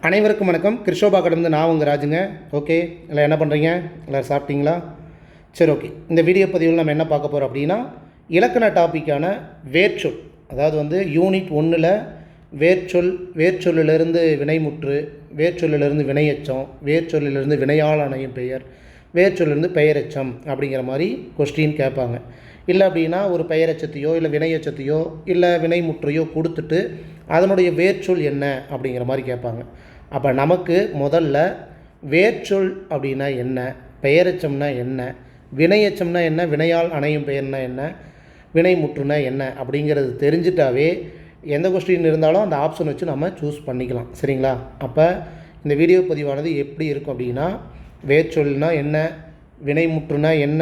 அனைவருக்கும் வணக்கம். கிருஷோபா கடந்து நான் உங்கள் ராஜுங்க. ஓகே, எல்லாம் என்ன பண்ணுறீங்க? எல்லோரும் சாப்பிட்டீங்களா? சரி, ஓகே. இந்த வீடியோ பதிவில் நம்ம என்ன பார்க்க போகிறோம் அப்படின்னா, இலக்கண டாப்பிக்கான வேர்ச்சொல், அதாவது யூனிட் 1ல் வேர்ச்சொல்லிலிருந்து வினைமுற்று, வேர்ச்சொல்லிலிருந்து வினையெச்சம், வேர்ச்சொல்லிலிருந்து வினையால் அணையும் பெயர், வேர்ச்சொல்லிலிருந்து பெயரெச்சம் அப்படிங்கிற மாதிரி கொஸ்டின் கேட்பாங்க. இல்லை அப்படின்னா ஒரு பெயரெச்சத்தையோ இல்லை வினையெச்சத்தையோ இல்லை வினைமுற்றையோ கொடுத்துட்டு அதனுடைய வேர்ச்சொல் என்ன அப்படிங்கிற மாதிரி கேட்பாங்க. அப்போ நமக்கு முதல்ல வேர்ச்சொல் அப்படின்னா என்ன, பெயரெச்சம்னா என்ன, வினையெச்சம்னா என்ன, வினையால் அணையும் பெயர்னா என்ன, வினைமுற்றுனா என்ன அப்படிங்கிறது தெரிஞ்சிட்டாவே எந்த கொஸ்டின் இருந்தாலும் அந்த ஆப்ஷன் வச்சு நம்ம சூஸ் பண்ணிக்கலாம். சரிங்களா? அப்போ இந்த வீடியோ பதிவானது எப்படி இருக்கும் அப்படின்னா, வேர்ச்சொல்னா என்ன, வினைமுற்றுனா என்ன,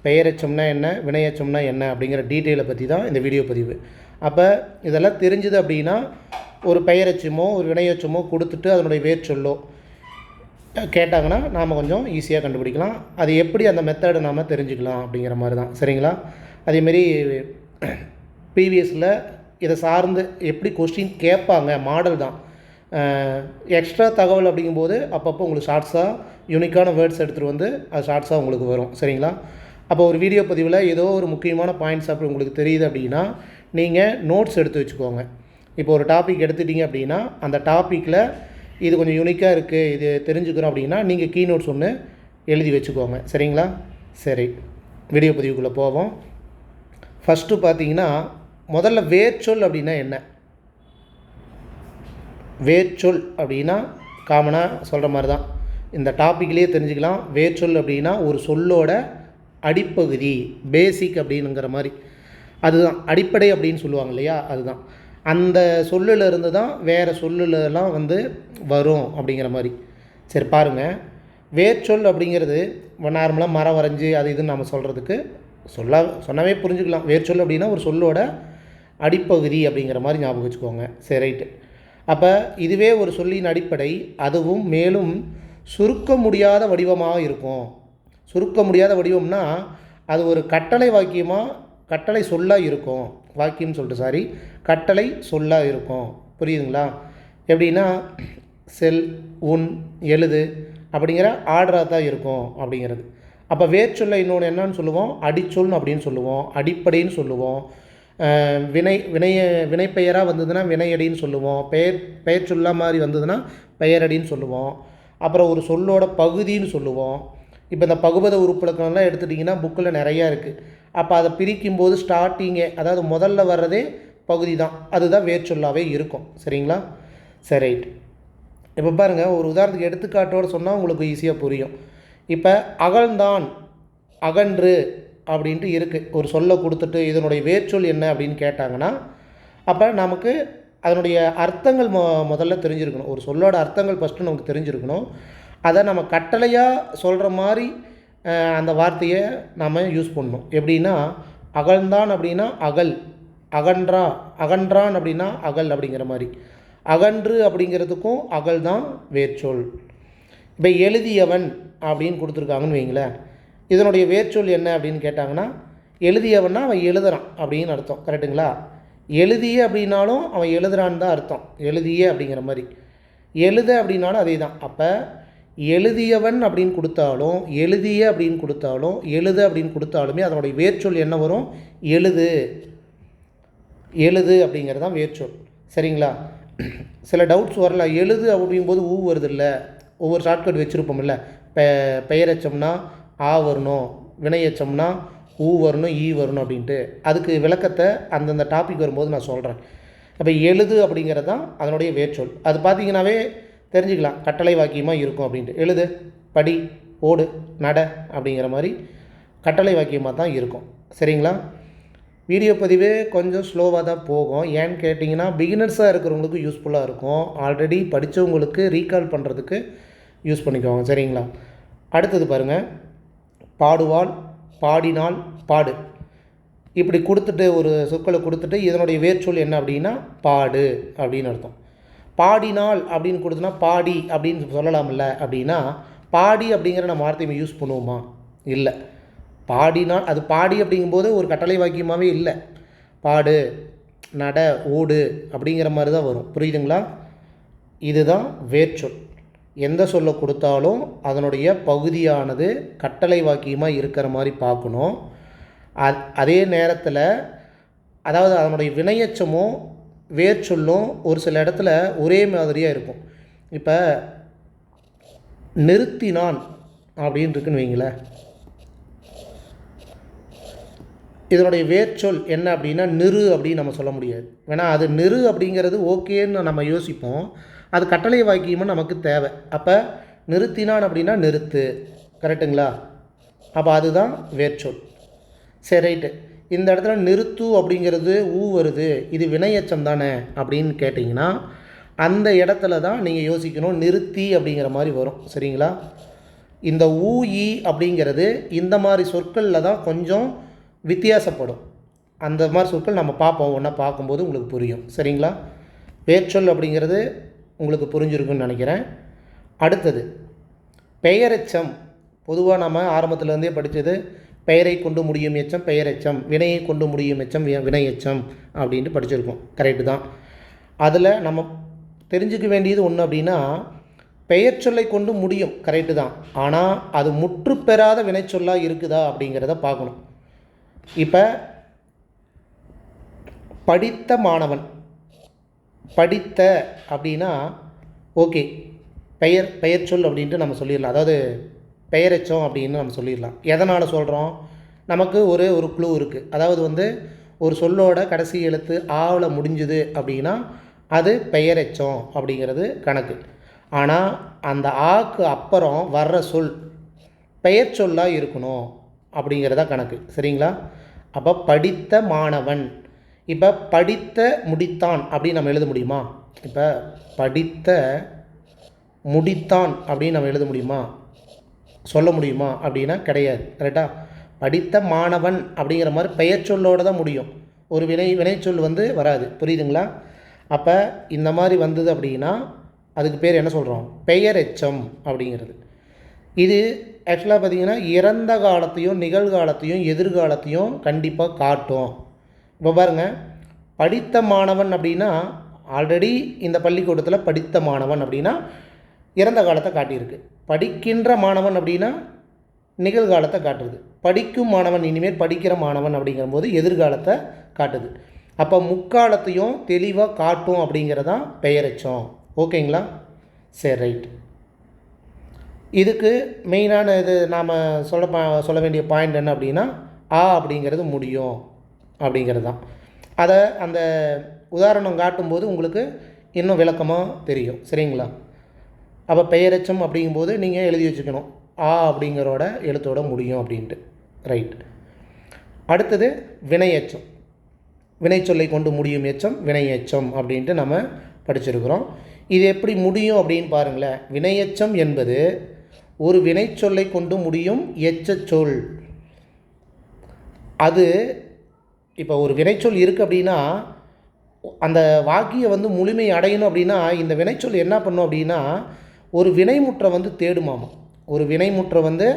பெயரெச்சம்னா என்ன, வினையெச்சம்னா என்ன அப்படிங்கிற டீட்டெயிலை பற்றி தான் இந்த வீடியோ பதிவு. அப்போ இதெல்லாம் தெரிஞ்சுது அப்படின்னா ஒரு பெயரெச்சமோ ஒரு வினையெச்சமோ கொடுத்துட்டு அதனுடைய வேர்ச்சொல்லோ கேட்டாங்கன்னா நாம் கொஞ்சம் ஈஸியாக கண்டுபிடிக்கலாம். அது எப்படி அந்த மெத்தடை நாம் தெரிஞ்சுக்கலாம் அப்படிங்கிற மாதிரி தான். சரிங்களா? அதேமாரி ப்ரீவியஸில் இதை சார்ந்து எப்படி கொஸ்டின் கேட்பாங்க மாடல் தான். எக்ஸ்ட்ரா தகவல் அப்படிங்கும்போது அப்பப்போ உங்களுக்கு ஷார்ட்ஸாக யூனிக்கான வேர்ட்ஸ் எடுத்துகிட்டு வந்து அது ஷார்ட்ஸாக உங்களுக்கு வரும். சரிங்களா? அப்போ ஒரு வீடியோ பதிவில் ஏதோ ஒரு முக்கியமான பாயிண்ட்ஸ் அப்படி உங்களுக்கு தெரியுது அப்படின்னா நீங்கள் நோட்ஸ் எடுத்து வச்சுக்கோங்க. இப்போ ஒரு டாபிக் எடுத்துட்டிங்க அப்படின்னா அந்த டாப்பிக்கில் இது கொஞ்சம் யூனிக்காக இருக்குது, இது தெரிஞ்சுக்கிறோம் அப்படின்னா நீங்கள் கீ நோட்ஸ் ஒன்று எழுதி வச்சுக்கோங்க. சரிங்களா? சரி, வீடியோ பதிவுக்குள்ளே போவோம். ஃபஸ்ட்டு பார்த்தீங்கன்னா முதல்ல வேர்ச்சொல் அப்படின்னா என்ன? வேர்ச்சொல் அப்படின்னா காமனாக சொல்கிற மாதிரி தான் இந்த டாப்பிக்லேயே தெரிஞ்சுக்கலாம். வேர்ச்சொல் அப்படின்னா ஒரு சொல்லோட அடிப்பகுதி, பேசிக் அப்படிங்கிற மாதிரி, அதுதான் அடிப்படை அப்படின்னு சொல்லுவாங்க இல்லையா, அதுதான். அந்த சொல்லிலிருந்து தான் வேறு சொல்லுலலாம் வரும் அப்படிங்கிற மாதிரி. சரி பாருங்கள், வேர்ச்சொல் அப்படிங்கிறது நார்மலாக மரம் வரைஞ்சி அது இதுன்னு நம்ம சொல்கிறதுக்கு சொன்னாவே புரிஞ்சுக்கலாம். வேர்ச்சொல் அப்படின்னா ஒரு சொல்லோட அடிப்பகுதி அப்படிங்கிற மாதிரி ஞாபகம் வச்சுக்கோங்க. சரி, ரைட்டு. அப்போ இதுவே ஒரு சொல்லின் அடிப்படை, அதுவும் மேலும் சுருக்க முடியாத வடிவமாக இருக்கும். சுருக்க முடியாத வடிவம்னா அது ஒரு கட்டளை வாக்கியமாக, கட்டளை சொல்லாக இருக்கும். வாக்கியம்னு சொல்லிட்டு கட்டளை சொல்லாக இருக்கும். புரியுதுங்களா? எப்படின்னா செல், உன், எழுது அப்படிங்கிற ஆர்டராக தான் இருக்கும் அப்படிங்கிறது. அப்போ வேர்ச்சொல்லை இன்னொன்று என்னன்னு சொல்லுவோம்? அடிச்சொல் அப்படின்னு சொல்லுவோம், அடிப்படைன்னு சொல்லுவோம். வினைப்பெயராக வந்ததுன்னா வினையடின்னு சொல்லுவோம். பெயர் சொல்லாக மாதிரி வந்ததுன்னா பெயரடின்னு சொல்லுவோம். அப்புறம் ஒரு சொல்லோட பகுதின்னு சொல்லுவோம். இப்போ இந்த பகுபத உறுப்பிலக்கணம்லாம் எடுத்துட்டிங்கன்னா புக்கில் நிறையா இருக்குது. அப்போ அதை பிரிக்கும்போது ஸ்டார்டிங்கே, அதாவது முதல்ல வர்றதே பகுதி தான், அதுதான் வேர்ச்சொல்லாகவே இருக்கும். சரிங்களா? சரி, ரைட். இப்போ பாருங்கள், ஒரு உதாரணத்துக்கு எடுத்துக்காட்டோடு சொன்னால் உங்களுக்கு ஈஸியாக புரியும். இப்போ அகழ்ந்தான், அகன்று அப்படின்ட்டு இருக்குது. ஒரு சொல்லை கொடுத்துட்டு இதனுடைய வேர்ச்சொல் என்ன அப்படின்னு கேட்டாங்கன்னா அப்போ நமக்கு அதனுடைய அர்த்தங்கள் முதல்ல தெரிஞ்சிருக்கணும். ஒரு சொல்லோட அர்த்தங்கள் ஃபஸ்ட்டு நமக்கு தெரிஞ்சிருக்கணும். அதை நம்ம கட்டளையாக சொல்கிற மாதிரி அந்த வார்த்தையை நம்ம யூஸ் பண்ணணும். எப்படின்னா அகழ்ந்தான் அப்படின்னா அகல், அகன்றான் அப்படின்னா அகல் அப்படிங்கிற மாதிரி. அகன்று அப்படிங்கிறதுக்கும் அகல் தான் வேர்ச்சொல். இப்போ எழுதியவன் அப்படின்னு கொடுத்துருக்காங்கன்னு வைங்களேன், இதனுடைய வேர்ச்சொல் என்ன அப்படின்னு கேட்டாங்கன்னா எழுதியவன்னா அவன் எழுதுறான் அப்படின்னு அர்த்தம். கரெக்டுங்களா? எழுதிய அப்படின்னாலும் அவன் எழுதுறான்னு தான் அர்த்தம். எழுதிய அப்படிங்கிற மாதிரி. எழுத அப்படின்னாலும் அதே தான். அப்போ எழுதியவன் அப்படின்னு கொடுத்தாலும், எழுதிய அப்படின்னு கொடுத்தாலும், எழுது அப்படின்னு கொடுத்தாலுமே அதனுடைய வேர்ச்சொல் என்ன வரும்? எழுது. எழுது அப்படிங்கிறது தான் வேர்ச்சொல். சரிங்களா? சில டவுட்ஸ் வரல. எழுது அப்படிங்கும்போது ஊ வருது இல்லை, ஒவ்வொரு ஷார்ட்கட் வச்சுருப்போம் இல்லை. பெயரெச்சம்னா ஆ வரணும், வினையெச்சம்னா ஊ வரணும், ஈ வரணும் அப்படின்ட்டு. அதுக்கு விளக்கத்தை அந்தந்த டாபிக் வரும்போது நான் சொல்கிறேன். அப்போ எழுது அப்படிங்கிறது தான் அதனுடைய வேர்ச்சொல். அது பார்த்திங்கனாவே தெரிஞ்சுக்கலாம், கட்டளை வாக்கியமாக இருக்கும் அப்படின்ட்டு. எழுது, படி, ஓடு, நட அப்படிங்கிற மாதிரி கட்டளை வாக்கியமாக தான் இருக்கும். சரிங்களா? வீடியோ பதிவே கொஞ்சம் ஸ்லோவாக தான் போகும். ஏன்னு கேட்டிங்கன்னா பிகினர்ஸாக இருக்கிறவங்களுக்கு யூஸ்ஃபுல்லாக இருக்கும். ஆல்ரெடி படித்தவங்களுக்கு ரீகால் பண்ணுறதுக்கு யூஸ் பண்ணிக்குவாங்க. சரிங்களா? அடுத்தது பாருங்கள், பாடுவாள், பாடினால், பாடு இப்படி கொடுத்துட்டு ஒரு சொற்களை கொடுத்துட்டு இதனுடைய வேர்ச்சொல் என்ன அப்படின்னா பாடு அப்படின்னு அர்த்தம். பாடினால் அப்படின்னு கொடுத்தனா பாடி அப்படின்னு சொல்லலாம்ல. அப்படின்னா பாடி அப்படிங்கிற நம்ம வார்த்தையை யூஸ் பண்ணுவோமா? இல்லை. பாடினால் அது பாடி அப்படிங்கும்போது ஒரு கட்டளை வாக்கியமாகவே இல்லை. பாடு, நட, ஓடு அப்படிங்கிற மாதிரி தான் வரும். புரியுதுங்களா? இதுதான் வேர்ச்சொல். எந்த சொல்லை கொடுத்தாலும் அதனுடைய பகுதியானது கட்டளை வாக்கியமாக இருக்கிற மாதிரி பார்க்கணும். அதே நேரத்தில் அதாவது அதனுடைய வினையச்சமும் வேர்ச்சொல்லும் ஒரு சில இடத்துல ஒரே மாதிரியாக இருக்கும். இப்போ நிறுத்தினான் அப்படின்னு இருக்குன்னு வைங்களேன், இதனுடைய வேர்ச்சொல் என்ன அப்படின்னா நிறு அப்படின்னு நம்ம சொல்ல முடியாது. வேணா அது நிறு அப்படிங்கிறது ஓகேன்னு நம்ம யோசிப்போம், அது கட்டளை வாக்கியமாக நமக்கு தேவை. அப்போ நிறுத்தினான் அப்படின்னா நிறுத்து, கரெக்டுங்களா? அப்போ அதுதான் வேர்ச்சொல். சரி, ரைட்டு. இந்த இடத்துல நிறுத்து அப்படிங்கிறது ஊ வருது, இது வினையச்சம் தானே அப்படின்னு கேட்டிங்கன்னா அந்த இடத்துல தான் நீங்கள் யோசிக்கணும், நிறுத்தி அப்படிங்கிற மாதிரி வரும். சரிங்களா? இந்த ஊ ஈ அப்படிங்கிறது இந்த மாதிரி சொற்களில் தான் கொஞ்சம் வித்தியாசப்படும். அந்த மாதிரி சொற்கள் நம்ம பார்ப்போம், ஒன்றா பார்க்கும்போது உங்களுக்கு புரியும். சரிங்களா? வேர்ச்சொல் அப்படிங்கிறது உங்களுக்கு புரிஞ்சிருக்குன்னு நினைக்கிறேன். அடுத்தது பெயரெச்சம். பொதுவாக நம்ம ஆரம்பத்துலேருந்தே படித்தது பெயரை கொண்டு முடியும் எச்சம் பெயரெச்சம், வினையை கொண்டு முடியும் எச்சம் வினையெச்சம் அப்படின்ட்டு படிச்சிருக்கோம். கரெக்டு தான். அதில் நம்ம தெரிஞ்சுக்க வேண்டியது ஒன்று அப்படின்னா, பெயர் சொல்லை கொண்டு முடியும், கரெக்டு தான். ஆனால் அது முற்று பெறாத வினைச்சொல்லாக இருக்குதா அப்படிங்கிறத பார்க்கணும். இப்போ படித்த மாணவன், படித்த அப்படின்னா ஓகே, பெயர் சொல் அப்படின்ட்டு நம்ம சொல்லிடலாம். அதாவது பெயரெச்சம் அப்படின்னு நம்ம சொல்லிடலாம். எதனால் சொல்கிறோம்? நமக்கு ஒரு க்ளூ இருக்குது. அதாவது ஒரு சொல்லோட கடைசி எழுத்து ஆவில் முடிஞ்சுது அப்படின்னா அது பெயரெச்சம் அப்படிங்கிறது கணக்கு. ஆனால் அந்த ஆக்கு அப்புறம் வர்ற சொல் பெயர் சொல்லாக இருக்கணும் அப்படிங்கிறதா கணக்கு. சரிங்களா? அப்போ படித்த மாணவன், இப்போ படித்த முடித்தான் அப்படின்னு நம்ம எழுத முடியுமா? இப்போ படித்த முடித்தான் அப்படின்னு நம்ம எழுத முடியுமா, சொல்ல முடியுமா அப்படின்னா கிடையாது. கரெக்டாக? படித்த மாணவன் அப்படிங்கிற மாதிரி பெயர் சொல்லோடு தான் முடியும், ஒரு வினைச்சொல் வராது. புரியுதுங்களா? அப்போ இந்த மாதிரி வந்தது அப்படின்னா அதுக்கு பேர் என்ன சொல்கிறோம்? பெயரெச்சம் அப்படிங்கிறது. இது ஆக்சுவலாக பார்த்திங்கன்னா இறந்த காலத்தையும் நிகழ்காலத்தையும் எதிர்காலத்தையும் கண்டிப்பாக காட்டும். இப்போ பாருங்கள், படித்த மாணவன் அப்படின்னா ஆல்ரெடி இந்த பள்ளிக்கூடத்தில் படித்த மாணவன் அப்படின்னா இறந்த காலத்தை காட்டியிருக்கு. படிக்கின்ற மாணவன் அப்படின்னா நிகழ்காலத்தை காட்டுது. படிக்கும் மாணவன், இனிமேல் படிக்கிற மாணவன் அப்படிங்கும்போது எதிர்காலத்தை காட்டுது. அப்போ முக்காலத்தையும் தெளிவாக காட்டும் அப்படிங்கிறதான் பெயரெச்சம். ஓகேங்களா? சரி, ரைட். இதுக்கு மெயினான இது நாம் சொல்ல வேண்டிய பாயிண்ட் என்ன அப்படின்னா, ஆ அப்படிங்கிறது முடியும் அப்படிங்கிறது தான். அதை அந்த உதாரணம் காட்டும்போது உங்களுக்கு இன்னும் விளக்கமாக தெரியும். சரிங்களா? அப்போ பெயரெச்சம் அப்படிங்கும்போது நீங்கள் எழுதி வச்சுக்கணும், ஆ அப்படிங்கிறோட எழுத்தோட முடியும் அப்படின்ட்டு. ரைட். அடுத்தது வினையெச்சம். வினைச்சொல்லை கொண்டு முடியும் எச்சம் வினையெச்சம் அப்படின்ட்டு நம்ம படிச்சிருக்கிறோம். இது எப்படி முடியும் அப்படின்னு பாருங்களேன். வினையெச்சம் என்பது ஒரு வினைச்சொல்லை கொண்டு முடியும் எச்சச்சொல். அது இப்போ ஒரு வினைச்சொல் இருக்குது அப்படின்னா அந்த வாக்கியம் முழுமை அடையணும் அப்படின்னா இந்த வினைச்சொல் என்ன பண்ணும் அப்படின்னா ஒரு வினைமுற்றை தேடுமாமா, ஒரு வினைமுற்றை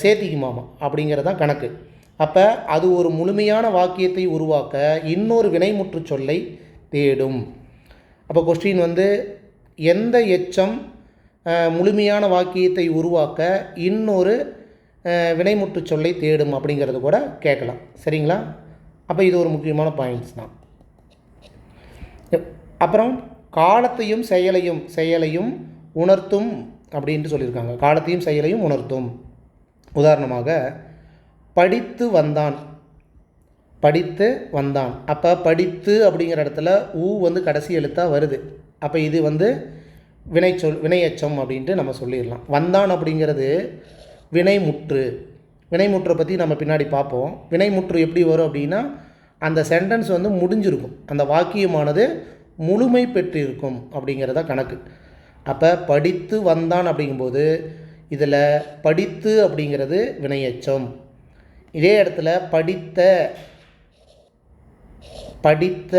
சேர்த்திக்குமாமா அப்படிங்கிறதான் கணக்கு. அப்போ அது ஒரு முழுமையான வாக்கியத்தை உருவாக்க இன்னொரு வினைமுற்று சொல்லை தேடும். அப்போ கொஸ்டின் எந்த எச்சம் முழுமையான வாக்கியத்தை உருவாக்க இன்னொரு வினைமுற்று சொல்லை தேடும் அப்படிங்கிறது கூட கேட்கலாம். சரிங்களா? அப்போ இது ஒரு முக்கியமான பாயிண்ட்ஸ் தான். அப்புறம் காலத்தையும் செயலையும் உணர்த்தும் அப்படின்ட்டு சொல்லியிருக்காங்க. காலத்தையும் செயலையும் உணர்த்தும். உதாரணமாக படித்து வந்தான், படித்து வந்தான். அப்போ படித்து அப்படிங்கிற இடத்துல ஊ கடைசி எழுத்தாக வருது. அப்போ இது வினையெச்சம் அப்படின்ட்டு நம்ம சொல்லிடலாம். வந்தான் அப்படிங்கிறது வினைமுற்றை பற்றி நம்ம பின்னாடி பார்ப்போம். வினைமுற்று எப்படி வரும் அப்படின்னா அந்த சென்டென்ஸ் முடிஞ்சிருக்கும், அந்த வாக்கியமானது முழுமை பெற்றிருக்கும் அப்படிங்கிறத கணக்கு. அப்போ படித்து வந்தான் அப்படிங்கும்போது இதில் படித்து அப்படிங்கிறது வினையெச்சம். இதே இடத்துல படித்த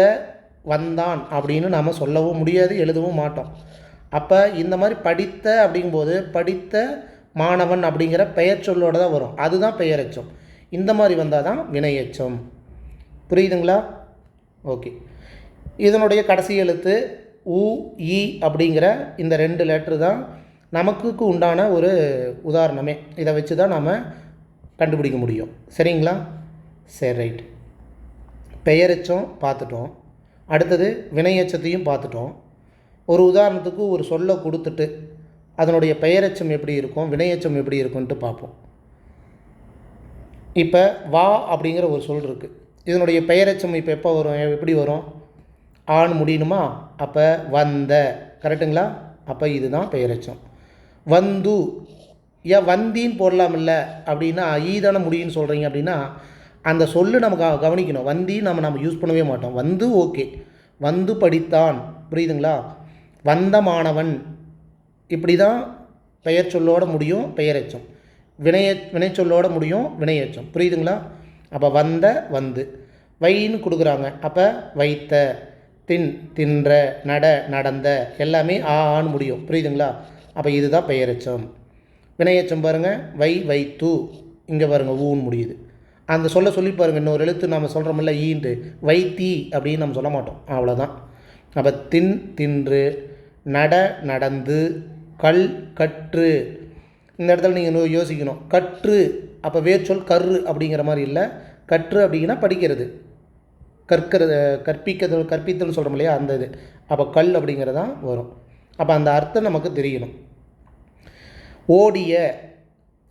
வந்தான் அப்படின்னு நாம் சொல்லவும் முடியாது, எழுதவும் மாட்டோம். அப்போ இந்த மாதிரி படித்த அப்படிங்கும்போது படித்த மாணவன் அப்படிங்கிற பெயர் சொல்லோடு தான் வரும், அதுதான் பெயரெச்சம். இந்த மாதிரி வந்தால் தான் வினையெச்சம். புரியுதுங்களா? ஓகே. இதனுடைய கடைசி எழுத்து உ இ அப்படிங்கிற இந்த 2 லெட்ரு தான் நமக்கு உண்டான ஒரு உதாரணமே. இதை வச்சு தான் நாம் கண்டுபிடிக்க முடியும். சரிங்களா? சரி, ரைட். பெயரெச்சம் பார்த்துட்டோம். அடுத்தது வினையெச்சத்தையும் பார்த்துட்டோம். ஒரு உதாரணத்துக்கு ஒரு சொல்லை கொடுத்துட்டு அதனுடைய பெயரெச்சம் எப்படி இருக்கும், வினையெச்சம் எப்படி இருக்குன்ட்டு பார்ப்போம். இப்போ வா அப்படிங்கிற ஒரு சொல் இருக்குது. இதனுடைய பெயரெச்சம் இப்போ எப்போ வரும், எப்படி வரும்? ஆன்னு முடியணுமா? அப்போ வந்த. கரெக்டுங்களா? அப்போ இதுதான் பெயரெச்சம். வந்து ஏன் வந்தின்னு போடலாமில்ல அப்படின்னா ஈ தானே முடியும்னு சொல்கிறீங்க அப்படின்னா அந்த சொல்லு நமக்கு கவனிக்கணும். வந்தி நம்ம யூஸ் பண்ணவே மாட்டோம். வந்து ஓகே, வந்து படித்தான், புரியுதுங்களா? வந்த மாணவன், இப்படி தான் பெயர் சொல்லோட முடியும் பெயரெச்சம். வினைச்சொல்லோட முடியும் வினையெச்சம். புரியுதுங்களா? அப்போ வந்த, வந்து. வைன்னு கொடுக்குறாங்க, அப்போ வைத்த, தின், தின்ற, நட, நடந்த, எல்லாமே ஆன்னு முடியும். புரியுதுங்களா? அப்போ இதுதான் பெயரெச்சம். வினையெச்சம் பாருங்கள், வை, வைத்து, இங்கே பாருங்கள் ஊன்னு முடியுது. அந்த சொல்லி பாருங்கள், இன்னொரு எழுத்து நம்ம சொல்கிறோமில்ல ஈன்ட்டு, வைத்தி அப்படின்னு நம்ம சொல்ல மாட்டோம். அவ்வளோதான். அப்போ தின், தின்று, நட, நடந்து, கல், கற்று. இந்த இடத்துல நீங்கள் யோசிக்கணும், கற்று அப்போ வேர்ச்சொல் கரு அப்படிங்கிற மாதிரி இல்லை. கற்று அப்படிங்கன்னா படிக்கிறது, கற்கிறது, கற்பித்தல் சொல்கிறோம் இல்லையா, அந்த இது. அப்போ கல் அப்படிங்கிறதான் வரும். அப்போ அந்த அர்த்தம் நமக்கு தெரியணும். ஓடிய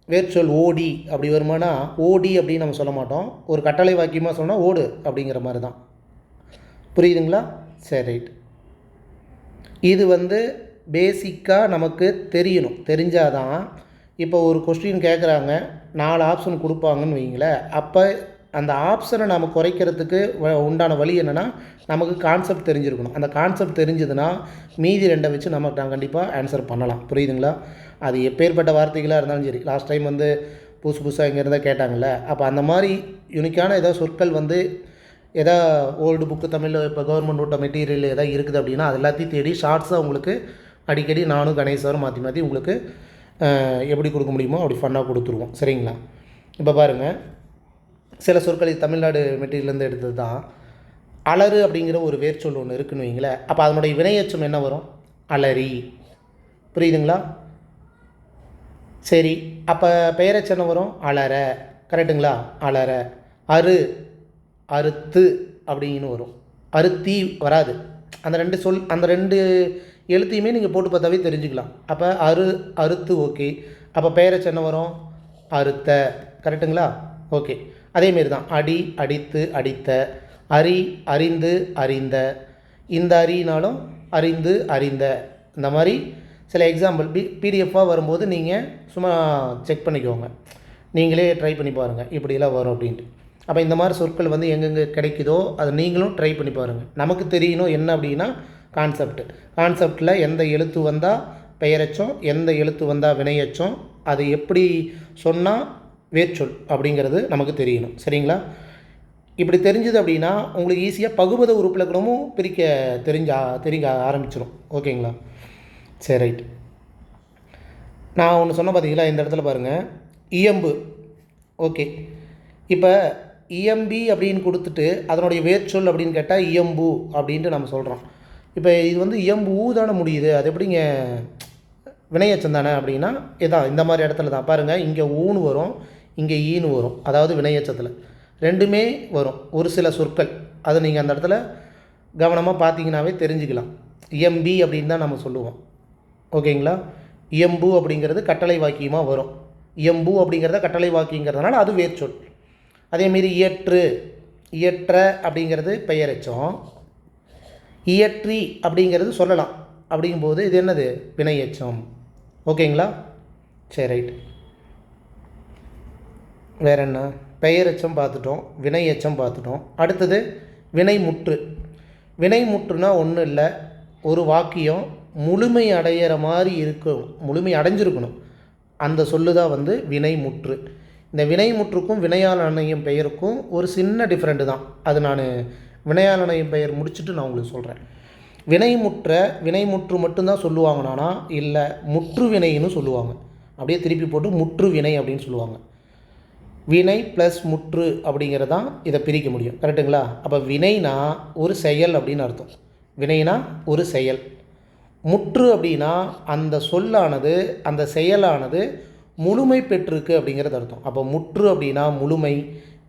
வேர்ச்சொல் ஓடி அப்படி வருமானா ஓடி அப்படின்னு நம்ம சொல்ல மாட்டோம். ஒரு கட்டளை வாக்கியமாக சொன்னால் ஓடு அப்படிங்கிற மாதிரி தான். புரியுதுங்களா? சரி, ரைட். இது பேசிக்காக நமக்கு தெரியணும். தெரிஞ்சாதான் இப்போ ஒரு கொஸ்டின் கேட்குறாங்க, 4 ஆப்ஷன் கொடுப்பாங்கன்னு வைங்களேன். அப்போ அந்த ஆப்ஷனை நம்ம குறைக்கிறதுக்கு உண்டான வழி என்னென்னா நமக்கு கான்செப்ட் தெரிஞ்சிருக்கணும். அந்த கான்செப்ட் தெரிஞ்சதுன்னா மீதி 2 வச்சு நம்ம கண்டிப்பாக ஆன்சர் பண்ணலாம். புரியுதுங்களா? அது எப்பேற்பட்ட வார்த்தைகளாக இருந்தாலும் சரி. லாஸ்ட் டைம் புதுசு புதுசாக இங்கே இருந்தால் கேட்டாங்கள்ல, அப்போ அந்த மாதிரி யூனிக்கான ஏதோ சொற்கள் எதா ஓல்டு புக்கு தமிழில் இப்போ கவர்மெண்ட் விட்ட மெட்டீரியல் எதாவது இருக்குது அப்படின்னா அது எல்லாத்தையும் தேடி ஷார்ட்ஸாக உங்களுக்கு அடிக்கடி நானும் கணேசரும் மாற்றி மாற்றி உங்களுக்கு எப்படி கொடுக்க முடியுமோ அப்படி ஃபன்னாக கொடுத்துருவோம். சரிங்களா? இப்போ பாருங்கள், சில சொற்களை தமிழ்நாடு மெட்டீரியல்லேருந்து எடுத்தது தான். அலறு அப்படிங்கிற ஒரு வேர்ச்சொல் ஒன்று இருக்குன்னு வைங்களேன். அப்போ அதனுடைய வினையெச்சம் என்ன வரும்? அலறி. புரியுதுங்களா? சரி, அப்போ பெயரெச்சம் என்ன வரும்? அலற. கரெக்டுங்களா? அலற. அரு, அறுத்து அப்படின்னு வரும். அறுத்தி வராது. அந்த 2 எழுத்தையுமே நீங்கள் போட்டு பார்த்தாவே தெரிஞ்சுக்கலாம். அப்போ அறுத்து ஓகே. அப்போ பெயரெச்சம் என்ன வரும்? அறுத்த. கரெக்டுங்களா? ஓகே. அதேமாரி தான் அடி, அடித்து, அடித்த, அறி, அறிந்து, அறிந்த, இந்த அறினாலும் அறிந்து, அறிந்த. இந்த மாதிரி சில எக்ஸாம்பிள் பிடிஎஃபாக வரும்போது நீங்கள் சும்மா செக் பண்ணிக்கோங்க, நீங்களே ட்ரை பண்ணி பாருங்கள் இப்படிலாம் வரும் அப்படின்ட்டு. அப்போ இந்த மாதிரி சொற்கள் எங்கெங்கே கிடைக்குதோ அதை நீங்களும் ட்ரை பண்ணி பாருங்கள். நமக்கு தெரியணும் என்ன அப்படின்னா கான்செப்டில் எந்த எழுத்து வந்தால் பெயரெச்சம், எந்த எழுத்து வந்தால் வினையெச்சம், அது எப்படி சொன்னால் வேர்ச்சொல் அப்படிங்கிறது நமக்கு தெரியணும். சரிங்களா? இப்படி தெரிஞ்சுது அப்படின்னா உங்களுக்கு ஈஸியாக பகுபத உறுப்பிலக்கணமும் தெரிஞ்ச ஆரம்பிச்சிடும். ஓகேங்களா? சரி, ரைட். நான் ஒன்று சொன்ன பார்த்தீங்களா, இந்த இடத்துல பாருங்கள், இயம்பு. ஓகே. இப்போ இயம்பி அப்படின்னு கொடுத்துட்டு அதனுடைய வேர்ச்சொல் அப்படின்னு கேட்டால் இயம்பு அப்படின்ட்டு நம்ம சொல்கிறோம். இப்போ இது இயம்பு ஊ தானே முடியுது, அது எப்படிங்க வினையச்சம் தானே அப்படின்னா இதான் இந்த மாதிரி இடத்துல தான் பாருங்கள், இங்கே ஊன்னு வரும், இங்கே ஈன்னு வரும். அதாவது வினையச்சத்தில் 2மே வரும். ஒரு சில சொற்கள் அதை நீங்கள் அந்த இடத்துல கவனமாக பார்த்தீங்கன்னாவே தெரிஞ்சுக்கலாம். இயம்பி அப்படின்னு தான் நம்ம சொல்லுவோம். ஓகேங்களா? இயம்பு அப்படிங்கிறது கட்டளை வாக்கியமாக வரும். இயம்பு அப்படிங்கிறத கட்டளை வாக்கியங்கிறதுனால அது வேர்ச்சொல். அதேமாரி இயற்ற அப்படிங்கிறது பெயரெச்சம். இயற்றி அப்படிங்கிறது சொல்லலாம். அப்படிங்கும்போது இது என்னது? வினையெச்சம். ஓகேங்களா? சரி, ரைட். வேறு என்ன? பெயரெச்சம் பார்த்துட்டோம், வினையெச்சம் பார்த்துட்டோம். அடுத்தது வினைமுற்று. வினைமுற்றுனா ஒன்றும் இல்லை, ஒரு வாக்கியம் முழுமை அடையிற மாதிரி முழுமை அடைஞ்சிருக்கணும். அந்த சொல்லு தான் வினைமுற்று. இந்த வினைமுற்றுக்கும் வினையால் அணையும் பெயருக்கும் ஒரு சின்ன டிஃப்ரெண்ட்டு தான். அது நான் வினையால் அணையும் பெயர் முடிச்சுட்டு நான் உங்களுக்கு சொல்கிறேன். வினைமுற்று மட்டும்தான் சொல்லுவாங்கனானா இல்லை முற்று வினைன்னு சொல்லுவாங்க. அப்படியே திருப்பி போட்டு முற்று வினை அப்படின்னு சொல்லுவாங்க. வினை ப்ளஸ் முற்று அப்படிங்கிறதான் இதை பிரிக்க முடியும். கரெக்டுங்களா? அப்போ வினைனா ஒரு செயல் அப்படின்னு அர்த்தம். வினைனா ஒரு செயல். முற்று அப்படின்னா அந்த சொல்லானது அந்த செயலானது முழுமை பெற்றிருக்கு அப்படிங்கிறது அர்த்தம். அப்போ முற்று அப்படின்னா முழுமை,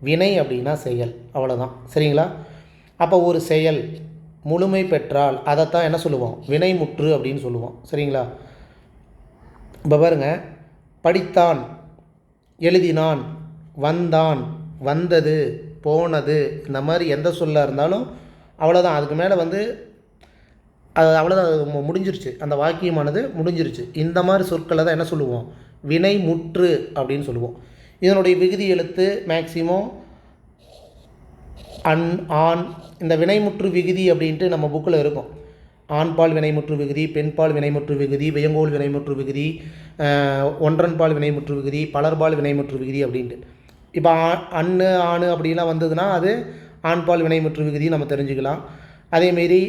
வினை அப்படின்னா செயல், அவ்வளோதான். சரிங்களா? அப்போ ஒரு செயல் முழுமை பெற்றால் அதைத்தான் என்ன சொல்லுவோம்? வினை முற்று அப்படின்னு சொல்லுவோம். சரிங்களா? இப்போ பாருங்கள், படித்தான், எழுதினான், வந்தான், வந்தது, போனது, இந்த மாதிரி எந்த சொல்லாக இருந்தாலும் அவ்வளோதான். அதுக்கு மேலே வந்து அது அவ்வளோதான், அது முடிஞ்சிருச்சு, அந்த வாக்கியமானது முடிஞ்சிருச்சு. இந்த மாதிரி சொற்களை தான் என்ன சொல்லுவோம்? வினை முற்று அப்படின்னு சொல்லுவோம். இதனுடைய விகுதி எழுத்து மேக்சிமம் அன், ஆண். இந்த வினைமுற்று விகுதி அப்படின்ட்டு நம்ம புக்கில் இருக்கும். ஆண்பால் வினைமுற்று விகுதி, பெண்பால் வினைமுற்று விகுதி, வியங்கோல் வினைமுற்று விகுதி, ஒன்றன்பால் வினைமுற்று விகுதி, பலர்பால் வினைமுற்று விகுதி அப்படின்ட்டு. இப்போ அண்ணு, ஆணு அப்படிலாம் வந்ததுன்னா அது ஆண்பால் வினைமுற்று விகுதி நம்ம தெரிஞ்சுக்கலாம். அதேமாரி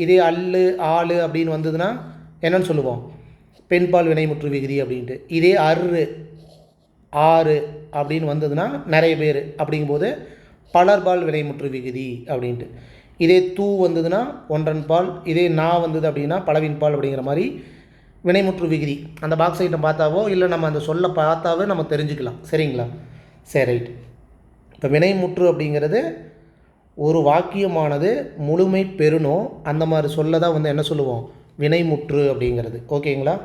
இதே அல்லு, ஆளு அப்படின்னு வந்ததுன்னா என்னன்னு சொல்லுவோம்? பெண்பால் வினைமுற்று விகுதி அப்படின்ட்டு. இதே அரு, ஆறு அப்படின்னு வந்ததுன்னா நிறைய பேர் அப்படிங்கும்போது பலர்பால் வினைமுற்று விகுதி அப்படின்ட்டு. இதே தூ வந்ததுன்னா ஒன்றன்பால், இதே நா வந்தது அப்படின்னா பலவின்பால் அப்படிங்கிற மாதிரி வினைமுற்று விகுதி அந்த பாக்ஸ் ஐட்டம் பார்த்தாவோ இல்லை நம்ம அந்த சொல்ல பார்த்தாவே நம்ம தெரிஞ்சுக்கலாம். சரிங்களா? சரி, ரைட். இப்போ வினைமுற்று அப்படிங்கிறது ஒரு வாக்கியமானது முழுமை பெறணும், அந்த மாதிரி சொல்ல தான் வந்து என்ன சொல்லுவோம்? வினைமுற்று அப்படிங்கிறது. ஓகேங்களா?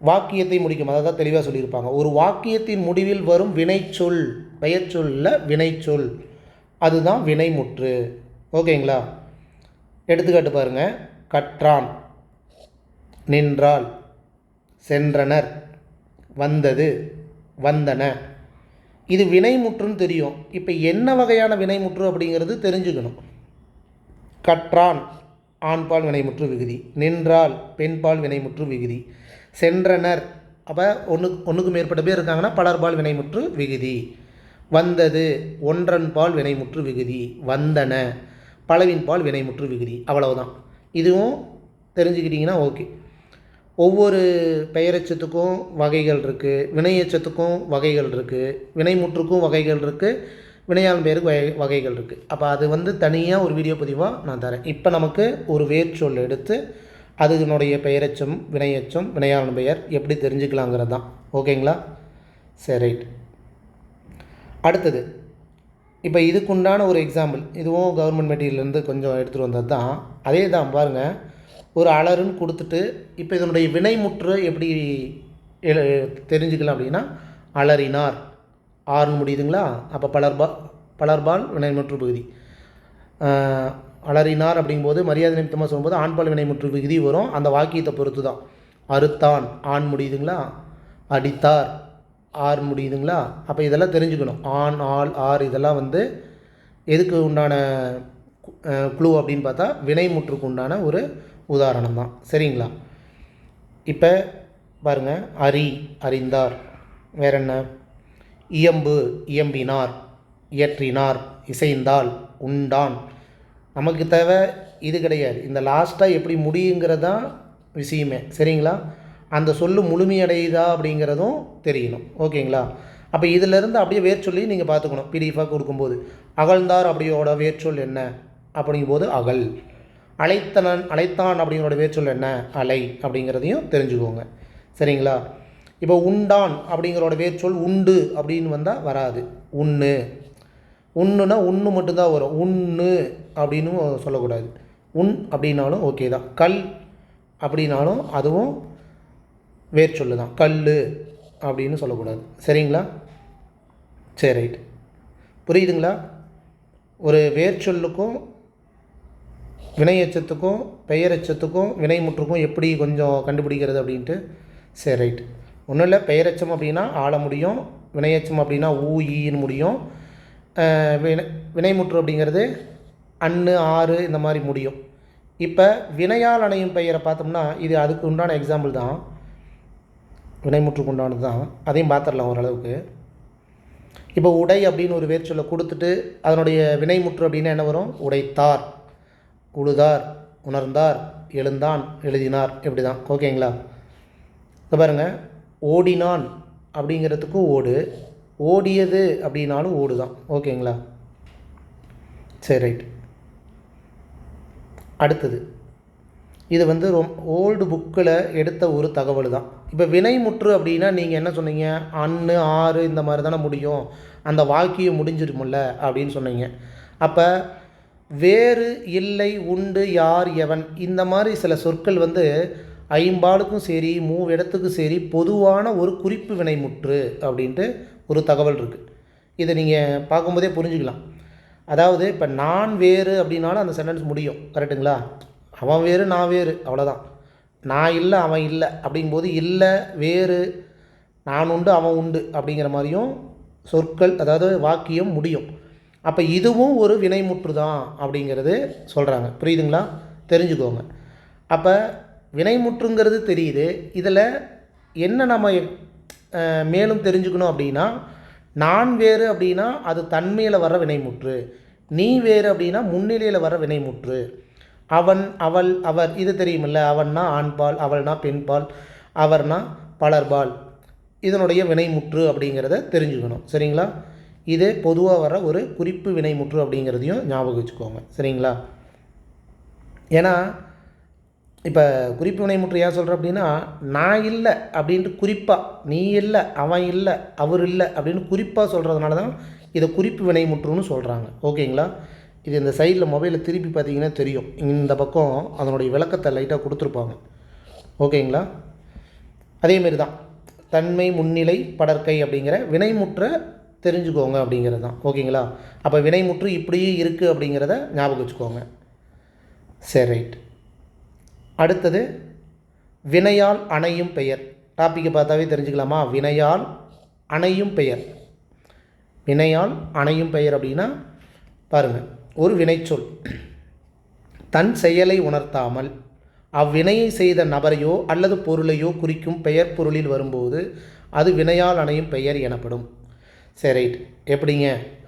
வாக்கியத்தை முடிக்கும், அதை தான் தெளிவாக சொல்லியிருப்பாங்க. ஒரு வாக்கியத்தின் முடிவில் வரும் வினைச்சொல், பெயர்ச்சொல்ல வினைச்சொல், அதுதான் வினைமுற்று. ஓகேங்களா? எடுத்துக்காட்டு பாருங்கள். கற்றான், நின்றாள், சென்றனர், வந்தது, வந்தன. இது வினைமுற்றுன்னு தெரியும். இப்போ என்ன வகையான வினைமுற்று அப்படிங்கிறது தெரிஞ்சுக்கணும். கற்றான் ஆண்பால் வினைமுற்று விகுதி, நின்றால் பெண்பால் வினைமுற்று விகுதி, சென்றனர் அப்போ ஒன்றுக்கு மேற்பட்ட பேர் இருக்காங்கன்னா பலர்பால் வினைமுற்று விகுதி, வந்தது ஒன்றன்பால் வினைமுற்று விகுதி, வந்தன பலவின்பால் வினைமுற்று விகுதி. அவ்வளவுதான். இதுவும் தெரிஞ்சுக்கிட்டிங்கன்னா ஓகே. ஒவ்வொரு பெயரெச்சத்துக்கும் வகைகள் இருக்குது, வினையெச்சத்துக்கும் வகைகள் இருக்குது, வினைமுற்றுக்கும் வகைகள் இருக்குது, வினையாளன் பெயருக்கு வகைகள் இருக்குது. அப்போ அது வந்து தனியாக ஒரு வீடியோ பதிவாக நான் தரேன். இப்போ நமக்கு ஒரு வேர்ச்சொல் எடுத்து அதனுடைய பெயரெச்சம், வினையெச்சம், வினையாளன் பெயர் எப்படி தெரிஞ்சுக்கலாங்கிறது தான். ஓகேங்களா? சரி, ரைட். அடுத்தது இப்போ இதுக்குண்டான ஒரு எக்ஸாம்பிள், இதுவும் கவர்மெண்ட் மெட்டீரியல்லேருந்து கொஞ்சம் எடுத்துகிட்டு வந்தது தான். அதே தான் பாருங்கள். ஒரு அலருன்னு கொடுத்துட்டு இப்போ இதனுடைய வினைமுற்று எப்படி தெரிஞ்சுக்கலாம் அப்படின்னா, அலறினார், ஆறுன்னு முடியுதுங்களா? அப்போ பலர்பால் வினைமுற்று விகுதி. அலறினார் அப்படிங்கும்போது மரியாதை நிமித்தமாக சொல்லும்போது ஆண்பால் வினைமுற்று விகுதி வரும். அந்த வாக்கியத்தை பொறுத்து தான். அறுத்தான், ஆண் முடியுதுங்களா? அடித்தார், ஆறு முடியுதுங்களா? அப்போ இதெல்லாம் தெரிஞ்சுக்கணும். ஆண், ஆள், ஆர் இதெல்லாம் வந்து எதுக்கு உண்டான க்ளூ அப்படின்னு பார்த்தா வினைமுற்றுக்கு உண்டான ஒரு உதாரணம் தான். சரிங்களா? இப்போ பாருங்கள். அரி, அறிந்தார். வேற என்ன? இயம்பு, இயம்பினார், இயற்றினார், இசைந்தால், உண்டான். நமக்கு தேவை இது கிடையாது, இந்த லாஸ்ட்டாக எப்படி முடியுங்கிறது தான் விஷயமே. சரிங்களா? அந்த சொல்லு முழுமையடையுதா அப்படிங்கிறதும் தெரியணும். ஓகேங்களா? அப்போ இதிலேருந்து அப்படியே வேர்ச்சொல்லி நீங்கள் பார்த்துக்கணும். பிடிஎஃபாக கொடுக்கும்போது அகழ்ந்தார் அப்படியோட வேர்ச்சொல் என்ன அப்படிங்கும்போது அகல். அழைத்தான் அப்படிங்கிறோட வேர்ச்சொல் என்ன? அலை அப்படிங்கிறதையும் தெரிஞ்சுக்கோங்க. சரிங்களா? இப்போ உண்டான் அப்படிங்கிறோட வேர்ச்சொல் உண்டு அப்படின்னு வந்தால் வராது. உண்ணு, உண்ணுனா உண்ணு மட்டும்தான் வரும். உண்ணு அப்படின்னு சொல்லக்கூடாது. உண் அப்படின்னாலும் ஓகே தான். கல் அப்படின்னாலும் அதுவும் வேர்ச்சொல்லு தான். கல் அப்படின்னு சொல்லக்கூடாது. சரிங்களா? சரி, ரைட். புரியுதுங்களா? ஒரு வேர்ச்சொல்லுக்கும் வினையெச்சத்துக்கும் பெயரெச்சத்துக்கும் வினைமுற்றுக்கும் எப்படி கொஞ்சம் கண்டுபிடிக்கிறது அப்படின்ட்டு. சரி, ரைட். ஒன்றும் இல்லை. பெயரெச்சம் அப்படின்னா ஆள முடியும், வினையெச்சம் அப்படின்னா ஊ, ஈன்னு முடியும். வினைமுற்று அப்படிங்கிறது அன்னு, ஆறு இந்த மாதிரி முடியும். இப்போ வினையால் அணையும் பெயரை பார்த்தோம்னா இது அதுக்கு உண்டான எக்ஸாம்பிள் தான், வினைமுற்றுக்கு உண்டானது தான். அதையும் பார்த்துடலாம் ஓரளவுக்கு. இப்போ உடை அப்படின்னு ஒரு வேர்ச்சொல்லை கொடுத்துட்டு அதனுடைய வினைமுற்று அப்படின்னா என்ன வரும்? உடைத்தார், உழுதார், உணர்ந்தார், எழுந்தான், எழுதினார், இப்படி தான். ஓகேங்களா? இப்போ பாருங்கள். ஓடினான் அப்படிங்கிறதுக்கும் ஓடு, ஓடியது அப்படின்னாலும் ஓடு தான். ஓகேங்களா? சரி, ரைட். அடுத்தது இது வந்து ஓல்டு புக்கில் எடுத்த ஒரு தகவல் தான். இப்போ வினைமுற்று அப்படின்னா நீங்கள் என்ன சொன்னீங்க, அன்னு ஆறு இந்த மாதிரி தானே முடியும், அந்த வாக்கியம் முடிஞ்சிருமுல்ல அப்படின்னு சொன்னீங்க. அப்போ வேறு, இல்லை, உண்டு, யார், எவன் இந்த மாதிரி சில சொற்கள் வந்து ஐம்பாலுக்கும் சரி மூவிடத்துக்கும் சரி பொதுவான ஒரு குறிப்பு வினைமுற்று அப்படின்ட்டு ஒரு தகவல் இருக்குது. இதை நீங்கள் பார்க்கும்போதே புரிஞ்சுக்கலாம். அதாவது இப்போ நான் வேறு அப்படின்னாலும் அந்த சென்டென்ஸ் முடியும், கரெக்டுங்களா? அவன் வேறு நான் வேறு அவ்வளோதான். நான் இல்லை அவன் இல்லை அப்படிங்கும்போது இல்லை வேறு நான் உண்டு அவன் உண்டு அப்படிங்கிற மாதிரியும் சொற்கள் அதாவது வாக்கியம் முடியும். அப்போ இதுவும் ஒரு வினைமுற்று தான் அப்படிங்கிறது சொல்கிறாங்க. புரியுதுங்களா? தெரிஞ்சுக்கோங்க. அப்போ வினைமுற்றுங்கிறது தெரியுது. இதில் என்ன நம்ம மேலும் தெரிஞ்சுக்கணும் அப்படின்னா, நான் வேறு அப்படின்னா அது தன்மையில் வர வினைமுற்று, நீ வேறு அப்படின்னா முன்னிலையில் வர வினைமுற்று, அவன் அவள் அவர் இது தெரியுமில்ல, அவன்னா ஆண்பால், அவள்னா பெண்பால், அவர்னா பலர்பால், இதனுடைய வினைமுற்று அப்படிங்கிறத தெரிஞ்சுக்கணும். சரிங்களா? இது பொதுவாக வர ஒரு குறிப்பு வினைமுற்று அப்படிங்கிறதையும் ஞாபகம் வச்சுக்கோங்க. சரிங்களா? ஏன்னா இப்போ குறிப்பு வினைமுற்று ஏன் சொல்கிறேன் அப்படின்னா, நான் இல்லை அப்படின்ட்டு குறிப்பாக, நீ இல்லை அவன் இல்லை அவர் இல்லை அப்படின்னு குறிப்பாக சொல்கிறதுனால தான் இதை குறிப்பு வினைமுற்றுன்னு சொல்கிறாங்க. ஓகேங்களா? இது இந்த சைடில் மொபைலில் திருப்பி பார்த்தீங்கன்னா தெரியும், இந்த பக்கம் அதனுடைய விளக்கத்தை லைட்டாக கொடுத்துருப்பாங்க. ஓகேங்களா? அதேமாரி தான் தன்மை முன்னிலை படற்கை அப்படிங்கிற வினைமுற்றை தெரிஞ்சுக்கோங்க அப்படிங்கிறது தான். ஓகேங்களா? அப்போ வினைமுற்று இப்படியே இருக்குது அப்படிங்கிறத ஞாபகம் வச்சுக்கோங்க. சரி, ரைட். அடுத்தது வினையால் அணையும் பெயர். டாப்பிக்கை பார்த்தாவே தெரிஞ்சுக்கலாமா? வினையால் அணையும் பெயர். வினையால் அணையும் பெயர் அப்படின்னா பாருங்கள், ஒரு வினைச்சொல் தன் செயலை உணர்த்தாமல் அவ்வினையை செய்த நபரையோ அல்லது பொருளையோ குறிக்கும் பெயர் பொருளில் வரும்போது அது வினையால் அணையும் பெயர் எனப்படும். சரி, ரைட். எப்படிங்க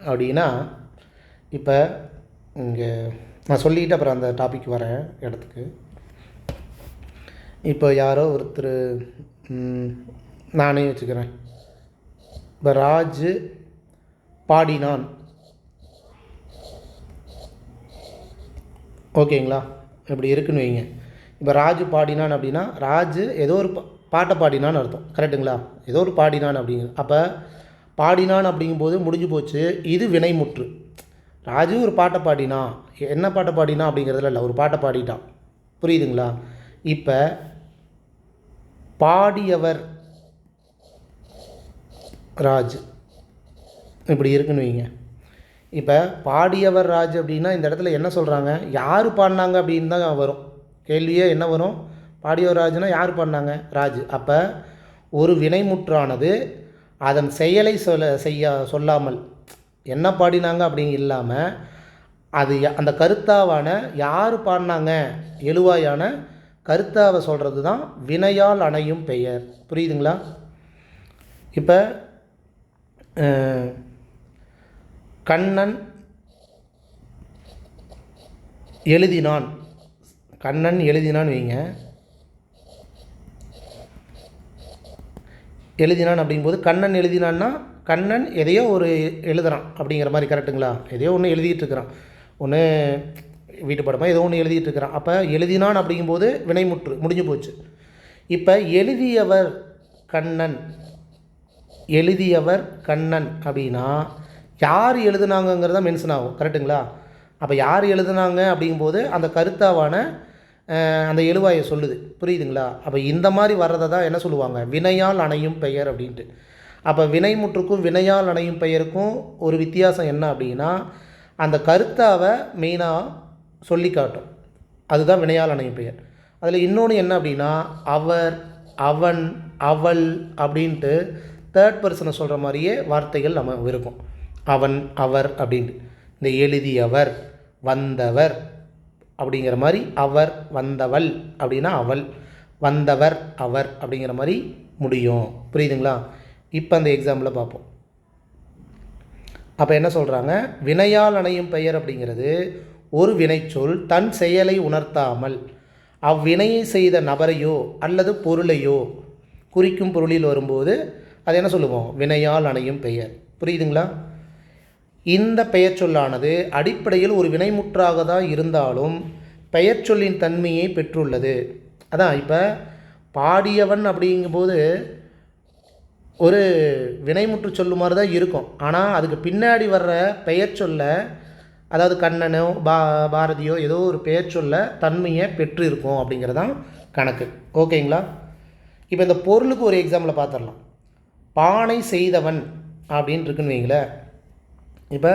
அப்படின்னா, இப்போ இங்கே நான் சொல்லிவிட்டு அப்புறம் அந்த டாபிக் வரேன் இடத்துக்கு. இப்போ யாரோ ஒருத்தர் நானே வச்சுக்கிறேன், இப்போ ராஜு பாடினான். ஓகேங்களா? இப்படி இருக்குன்னு வைங்க. இப்போ ராஜு பாடினான் அப்படின்னா ராஜு ஏதோ ஒரு பாட்டை பாடினான்னு அர்த்தம், கரெக்டுங்களா? ஏதோ ஒரு பாடினான் அப்படிங்கிறது. அப்போ பாடினான் அப்படிங்கும்போது முடிஞ்சு போச்சு, இது வினைமுற்று. ராஜு ஒரு பாட்டை பாடினான், என்ன பாட்டை பாடினான் அப்படிங்கிறதுல இல்லை, ஒரு பாட்டை பாடிட்டான். புரியுதுங்களா? இப்போ பாடியவர் ராஜ் இப்படி இருக்குன்னு வைங்க. இப்போ பாடியவர் ராஜ் அப்படின்னா இந்த இடத்துல என்ன சொல்கிறாங்க, யார் பாடினாங்க அப்படின்னு தான் வரும் கேள்வியே. என்ன வரும்? பாடியவர் ராஜுனா யார் பாடினாங்க? ராஜ். அப்போ ஒரு வினைமுற்றானது அதன் செயலை சொல்லாமல் என்ன பாடினாங்க அப்படிங்க இல்லாமல் அது அந்த கருத்தாவான யார் பாடினாங்க எழுவாயான கருத்தாவை சொல்கிறது தான் வினையால் அணையும் பெயர். புரியுதுங்களா? இப்போ கண்ணன் எழுதினான், கண்ணன் எழுதினான்னு வைங்க. எழுதினான் அப்படிங்கும்போது கண்ணன் எழுதினான்னா கண்ணன் எதையோ ஒரு எழுதுகிறான் அப்படிங்கிற மாதிரி, கரெக்டுங்களா? எதையோ ஒன்று எழுதிட்டு இருக்கிறான், ஒன்று வீட்டு படமாக ஏதோ ஒன்று எழுதிட்டு இருக்கிறான். அப்போ எழுதினான் அப்படிங்கும்போது வினைமுற்று முடிஞ்சு போச்சு. இப்போ எழுதியவர் கண்ணன், எழுதியவர் கண்ணன் அப்படின்னா யார் எழுதுனாங்கங்கிறத மென்ஷன் ஆகும், கரெக்டுங்களா? அப்போ யார் எழுதுனாங்க அப்படிங்கும்போது அந்த கருத்தாவான அந்த எழுவாயை சொல்லுது. புரியுதுங்களா? அப்போ இந்த மாதிரி வர்றதை தான் என்ன சொல்லுவாங்க, வினையால் அணையும் பெயர் அப்படின்ட்டு. அப்போ வினைமுற்றுக்கும் வினையால் அணையும் பெயருக்கும் ஒரு வித்தியாசம் என்ன அப்படின்னா, அந்த கருத்தாவை மெயினாக சொல்லி காட்டும், அதுதான் வினையால் அணையும் பெயர். அதில் இன்னொன்று என்ன அப்படின்னா, அவர், அவன், அவள் அப்படின்ட்டு தேர்ட் பர்சனை சொல்கிற மாதிரியே வார்த்தைகள் நம்ம இருக்கும். அவன், அவர் அப்படின்ட்டு. இந்த எழுதியவர், வந்தவர் அப்படிங்கிற மாதிரி, அவர், வந்தவள் அப்படின்னா அவள், வந்தவர், அவர் அப்படிங்கிற மாதிரி முடியும். புரியுதுங்களா? இப்போ அந்த எக்ஸாம்பிளை பார்ப்போம். அப்போ என்ன சொல்கிறாங்க, வினையால் அணையும் பெயர் அப்படிங்கிறது ஒரு வினைச்சொல் தன் செயலை உணர்த்தாமல் அவ்வினையை செய்த நபரையோ அல்லது பொருளையோ குறிக்கும் பொருளில் வரும்போது அது என்ன சொல்லுவோம், வினையால் அணையும் பெயர். புரியுதுங்களா? இந்த பெயர் சொல்லானது அடிப்படையில் ஒரு வினைமுற்றாக தான் இருந்தாலும் பெயர் சொல்லின் தன்மையை பெற்றுள்ளது. அதான் இப்போ பாடியவன் அப்படிங்கும்போது ஒரு வினைமுற்று சொல்லு மாதிரி தான் இருக்கும். ஆனால் அதுக்கு பின்னாடி வர்ற பெயர் சொல்ல, அதாவது கண்ணனோ பாரதியோ ஏதோ ஒரு பெயர் சொல்ல தன்மையை பெற்று இருக்கும் அப்படிங்கிறதான் கணக்கு. ஓகேங்களா? இப்போ இந்த பொருளுக்கு ஒரு எக்ஸாம்பிளை பார்த்துடலாம். பானை செய்தவன் அப்படின்னு இருக்குன்னு வைங்களேன். இப்போ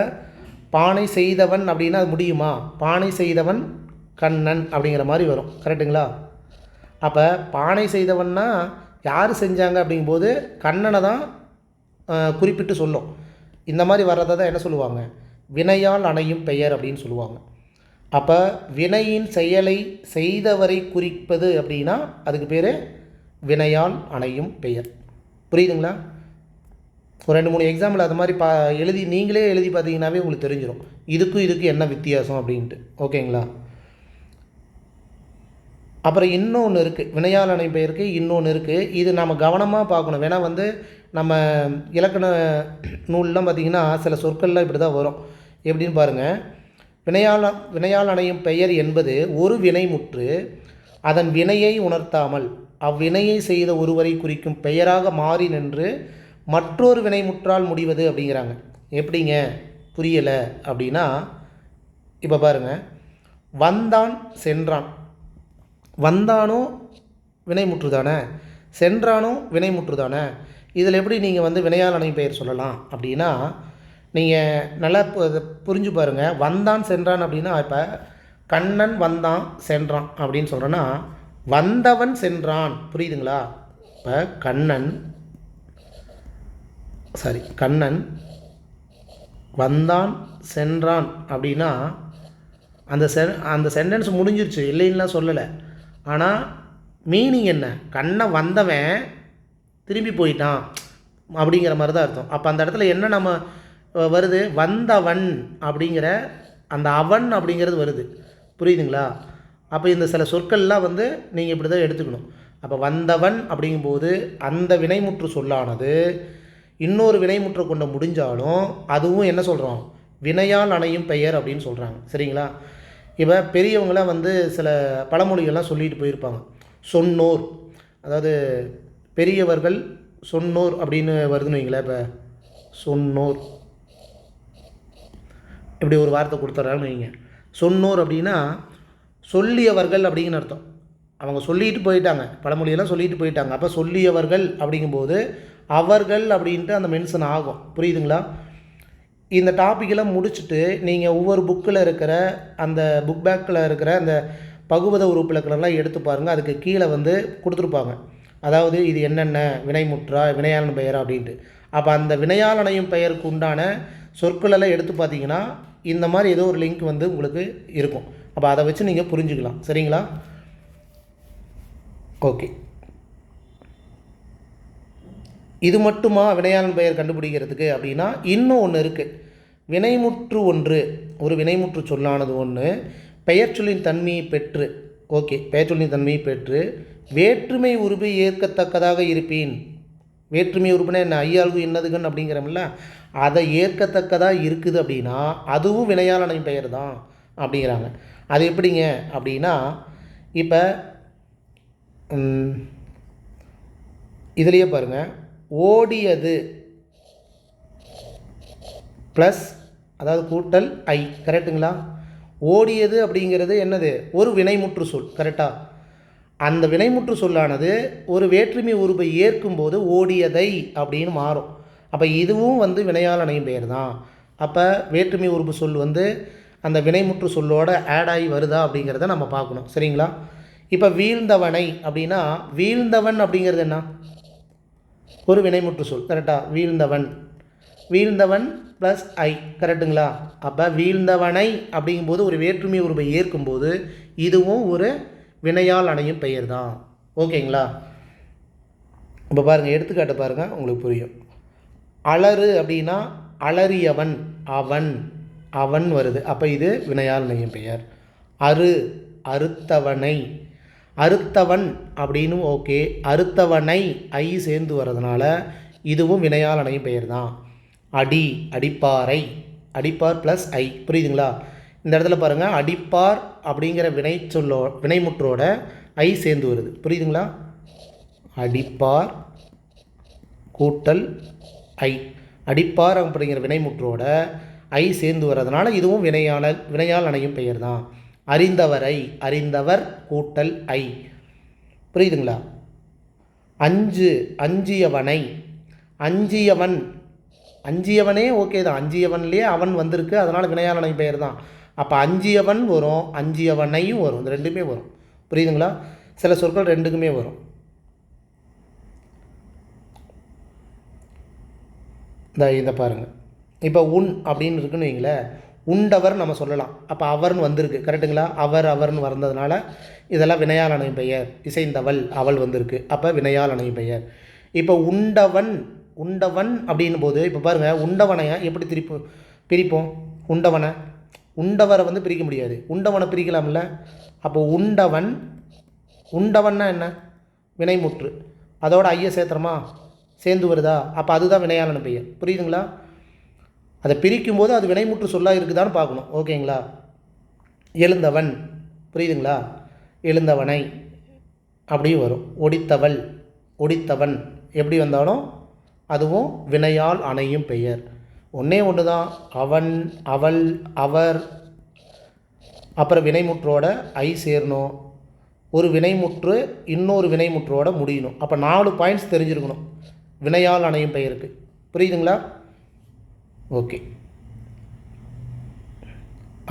பானை செய்தவன் அப்படின்னா அது முடியுமா? பானை செய்தவன் கண்ணன் அப்படிங்கிற மாதிரி வரும். கரெக்டுங்களா? அப்போ பானை செய்தவன்னா யார் செஞ்சாங்க அப்படிங்கும்போது கண்ணனை தான் குறிப்பிட்டு சொல்லும். இந்த மாதிரி வர்றதை தான் என்ன சொல்லுவாங்க? வினையால் அணையும் பெயர் அப்படின்னு சொல்லுவாங்க. அப்போ வினையின் செயலை செய்தவரை குறிப்பது அப்படின்னா அதுக்கு பேர் வினையால் அணையும் பெயர். புரியுதுங்களா? ஒரு 2-3 எக்ஸாம்பிள் அது மாதிரி நீங்களே எழுதி பார்த்தீங்கன்னாவே உங்களுக்கு தெரிஞ்சிடும் இதுக்கு என்ன வித்தியாசம் அப்படின்ட்டு. ஓகேங்களா? அப்புறம் இன்னொன்று இருக்குது, வினையால் அணையும் பெயருக்கு இன்னொன்று இருக்குது. இது நம்ம கவனமாக பார்க்கணும். வேணால் நம்ம இலக்கண நூல்லாம் பார்த்திங்கன்னா சில சொற்கள்லாம் இப்படி தான் வரும். எப்படின்னு பாருங்கள். வினையால் அணையும் பெயர் என்பது ஒரு வினைமுற்று அதன் வினையை உணர்த்தாமல் அவ்வினையை செய்த ஒருவரை குறிக்கும் பெயராக மாறி நின்று மற்றொரு வினைமுற்றால் முடிவது அப்படிங்கிறாங்க. எப்படிங்க? புரியலை அப்படின்னா இப்போ பாருங்கள். வந்தான் சென்றான். வந்தானோ வினைமுற்று தானே, சென்றானோ வினைமுற்று தானே. இதில் எப்படி நீங்கள் வினையால் அணையும் பெயர் சொல்லலாம் அப்படின்னா நீங்கள் நல்லா புரிஞ்சு பாருங்கள். வந்தான் சென்றான் அப்படின்னா இப்போ கண்ணன் வந்தான் சென்றான் அப்படின்னு சொல்கிறேன்னா வந்தவன் சென்றான். புரியுதுங்களா? இப்போ கண்ணன் வந்தான் சென்றான் அப்படின்னா அந்த சென்டென்ஸ் முடிஞ்சிருச்சு, இல்லைன்னா சொல்லலை. ஆனால் மீனிங் என்ன? கண்ணை வந்தவன் திரும்பி போயிட்டான் அப்படிங்கிற மாதிரி தான் அர்த்தம். அப்போ அந்த இடத்துல என்ன நம்ம வருது? வந்தவன் அப்படிங்கிற அந்த அவன் அப்படிங்கிறது வருது. புரியுதுங்களா? அப்போ இந்த சில சொற்கள்லாம் நீங்கள் இப்படி தான் எடுத்துக்கணும். அப்போ வந்தவன் அப்படிங்கும்போது அந்த வினைமுற்று சொல்லானது இன்னொரு வினைமுற்றை கொண்டு முடிஞ்சாலும் அதுவும் என்ன சொல்கிறோம்? வினையால் அணையும் பெயர் அப்படின்னு சொல்கிறாங்க. சரிங்களா? இப்போ பெரியவங்களாம் சில பழமொழிகள்லாம் சொல்லிட்டு போயிருப்பாங்க. சொன்னோர், அதாவது பெரியவர்கள் சொன்னோர் அப்படின்னு வருதுன்னு வைங்களேன். இப்போ சொன்னோர் இப்படி ஒரு வார்த்தை கொடுத்துட்றாங்கன்னு வைங்க. சொன்னோர் அப்படின்னா சொல்லியவர்கள் அப்படிங்கிற அர்த்தம். அவங்க சொல்லிட்டு போயிட்டாங்க, பழமொழியெல்லாம் சொல்லிட்டு போயிட்டாங்க. அப்போ சொல்லியவர்கள் அப்படிங்கும்போது அவர்கள் அப்படின்ட்டு அந்த மென்ஷன் ஆகும். புரியுதுங்களா? இந்த டாப்பிக்கெல்லாம் முடிச்சுட்டு நீங்கள் ஒவ்வொரு புக்கில் இருக்கிற அந்த புக் பேக்கில் இருக்கிற அந்த பகுவத உறுப்பிலக்கணம்லாம் எடுத்து பாருங்கள். அதுக்கு கீழே கொடுத்துருப்பாங்க. அதாவது இது என்னென்ன வினைமுற்றா வினையாளன் பெயரா அப்படின்ட்டு. அப்போ அந்த வினையாளனையும் பெயருக்கு உண்டான சொற்களெல்லாம் எடுத்து பார்த்தீங்கன்னா இந்த மாதிரி ஏதோ ஒரு லிங்க் உங்களுக்கு இருக்கும். அப்போ அதை வச்சு நீங்கள் புரிஞ்சுக்கலாம். சரிங்களா? ஓகே. இது மட்டுமா வினையாளன் பெயர் கண்டுபிடிக்கிறதுக்கு அப்படின்னா இன்னும் ஒன்று இருக்குது. வினைமுற்று ஒன்று, ஒரு வினைமுற்று சொல்லானது ஒன்று பெயர் சொல்லின் தன்மையை பெற்று, ஓகே, பெயர் சொல்லின் தன்மையை பெற்று வேற்றுமை உருபு ஏற்கத்தக்கதாக இருப்பேன். வேற்றுமை உறுப்புனா என்ன? ஐயாளுக்கு என்னதுகன் அப்படிங்கிறோம்ல, அதை ஏற்கத்தக்கதாக இருக்குது அப்படின்னா அதுவும் வினையாளனின் பெயர் தான் அப்படிங்கிறாங்க. அது எப்படிங்க அப்படின்னா இப்போ இதுலேயே பாருங்கள். ஓடியது ப்ளஸ் அதாவது கூட்டல் ஐ, கரெக்டுங்களா? ஓடியது அப்படிங்கிறது என்னது? ஒரு வினைமுற்று சொல். கரெக்டாக? அந்த வினைமுற்று சொல்லானது ஒரு வேற்றுமை உருபை ஏற்கும்போது ஓடியதை அப்படின்னு மாறும். அப்போ இதுவும் வினையால் அணையும் பெயர் தான். அப்போ வேற்றுமை உருபு சொல் அந்த வினைமுற்று சொல்லோட ஆட் ஆகி வருதா அப்படிங்கிறத நம்ம பார்க்கணும். சரிங்களா? இப்போ வீழ்ந்தவனை அப்படின்னா வீழ்ந்தவன் அப்படிங்கிறது என்ன? ஒரு வினைமுற்று சொல். கரெக்டாக? வீழ்ந்தவன் ப்ளஸ் ஐ, கரெக்டுங்களா? அப்போ வீழ்ந்தவனை அப்படிங்கும்போது ஒரு வேற்றுமை உருபை ஏற்கும்போது இதுவும் ஒரு வினையால் அணையும் பெயர் தான். ஓகேங்களா? இப்போ பாருங்கள், எடுத்துக்காட்டு பாருங்கள், உங்களுக்கு புரியும். அலறு அப்படின்னா அலறியவன் அவன் வருது. அப்போ இது வினையால் அணையும் பெயர். அறுத்தவன் அப்படின்னு ஓகே. அறுத்தவனை ஐ சேர்ந்து வர்றதுனால இதுவும் வினையால் அணையும் பெயர் தான். அடிப்பார் ப்ளஸ் ஐ, புரியுதுங்களா? இந்த இடத்துல பாருங்கள், அடிப்பார் அப்படிங்கிற வினைமுற்றோட ஐ சேர்ந்து வருது. புரியுதுங்களா? அடிப்பார் கூட்டல் ஐ. அடிப்பார் அப்படிங்கிற வினைமுற்றோட ஐ சேர்ந்து வர்றதுனால இதுவும் வினையால் அணையும் பெயர் தான். அறிந்தவரை, அறிந்தவர் கூட்டல் ஐ. புரியுதுங்களா? அஞ்சியவனை, அஞ்சியவன், அஞ்சியவனே ஓகே தான், அஞ்சியவன்லேயே அவன் வந்திருக்கு, அதனால் வினையால் அணையும் பெயர் தான். அப்போ அஞ்சியவன் வரும், அஞ்சியவனையும் வரும், இந்த ரெண்டுமே வரும். புரியுதுங்களா? சில சொற்கள் ரெண்டுக்குமே வரும். இந்த பாருங்கள், இப்போ உன் அப்படின்னு இருக்குன்னு வைங்களேன், உண்டவர் நம்ம சொல்லலாம். அப்போ அவர்னு வந்திருக்கு, கரெக்டுங்களா? அவர்னு வந்ததுனால இதெல்லாம் வினையால் அணையும் பெயர். இசைந்தவள், அவள் வந்திருக்கு, அப்போ வினையால் அணையும் பெயர். இப்போ உண்டவன் அப்படின்னும் போது இப்போ பாருங்கள், உண்டவனை எப்படி பிரிப்போம்? உண்டவரை பிரிக்க முடியாது, உண்டவனை பிரிக்கலாம்ல. அப்போ உண்டவன்னா என்ன? வினைமுற்று, அதோட ஐய சேர்த்துறமா சேர்ந்து வருதா? அப்போ அதுதான் வினையால் அணையும் பெயர். புரியுதுங்களா? அதை பிரிக்கும்போது அது வினைமுற்று சொல்லாக இருக்குதான்னு பார்க்கணும். ஓகேங்களா? எழுந்தவன், புரியுதுங்களா? எழுந்தவனை அப்படியும் வரும். ஒடித்தவன் எப்படி வந்தாலும் அதுவும் வினையால் அணையும் பெயர். ஒன்று தான், அவன், அவள், அவர், அப்புறம் வினைமுற்றோட ஐ சேரணும். ஒரு வினைமுற்று இன்னொரு வினைமுற்றோட முடியணும். அப்போ 4 பாயிண்ட்ஸ் தெரிஞ்சிருக்கணும் வினையால் அணையும் பெயருக்கு. புரியுதுங்களா? ஓகே.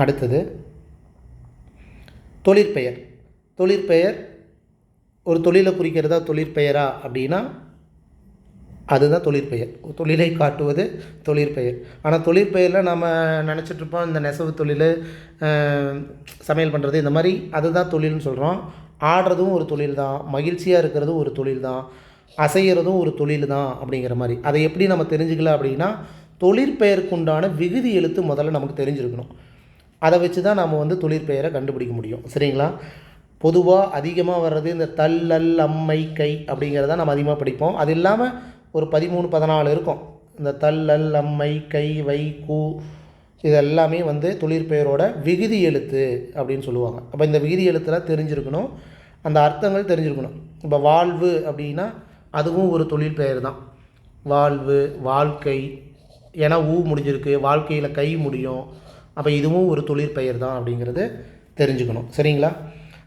அடுத்தது தொழிற்பெயர். தொழிற்பெயர் ஒரு தொழிலை குறிக்கிறதா தொழிற்பெயரா அப்படின்னா அதுதான் தொழிற்பெயர். தொழிலை காட்டுவது தொழிற்பெயர். ஆனால் தொழிற்பெயரில் நம்ம நினச்சிட்ருப்போம் இந்த நெசவு தொழில், சமையல் பண்ணுறது, இந்த மாதிரி அதுதான் தொழில்னு சொல்கிறோம். ஆடுறதும் ஒரு தொழில் தான், மகிழ்ச்சியாக இருக்கிறதும் ஒரு தொழில் தான், அசைகிறதும் ஒரு தொழில் தான் அப்படிங்கிற மாதிரி. அதை எப்படி நம்ம தெரிஞ்சுக்கலாம் அப்படின்னா, தொழிற்பெயருக்குண்டான விகுதி எழுத்து முதல்ல நமக்கு தெரிஞ்சிருக்கணும். அதை வச்சு தான் நம்ம தொழிற்பெயரை கண்டுபிடிக்க முடியும். சரிங்களா? பொதுவாக அதிகமாக வர்றது இந்த தல், அம்மை, கை அப்படிங்கிறத நம்ம அதிகமாக படிப்போம். அது இல்லாமல் ஒரு 13, 14 இருக்கும். இந்த தல், அம்மை, கை, வை, கூ இதெல்லாமே தொழிற்பெயரோட விகுதி எழுத்து அப்படின்னு சொல்லுவாங்க. அப்போ இந்த விகுதி எழுத்துலாம் தெரிஞ்சிருக்கணும், அந்த அர்த்தங்கள் தெரிஞ்சிருக்கணும். இப்போ வாழ்வு அப்படின்னா அதுவும் ஒரு தொழிற்பெயர் தான். வாழ்வு, வாழ்க்கை, ஏன்னா ஊ முடிஞ்சிருக்கு, வாழ்க்கையில் கை முடியும், அப்போ இதுவும் ஒரு தொழிற்பெயர் தான் அப்படிங்கிறது தெரிஞ்சுக்கணும். சரிங்களா?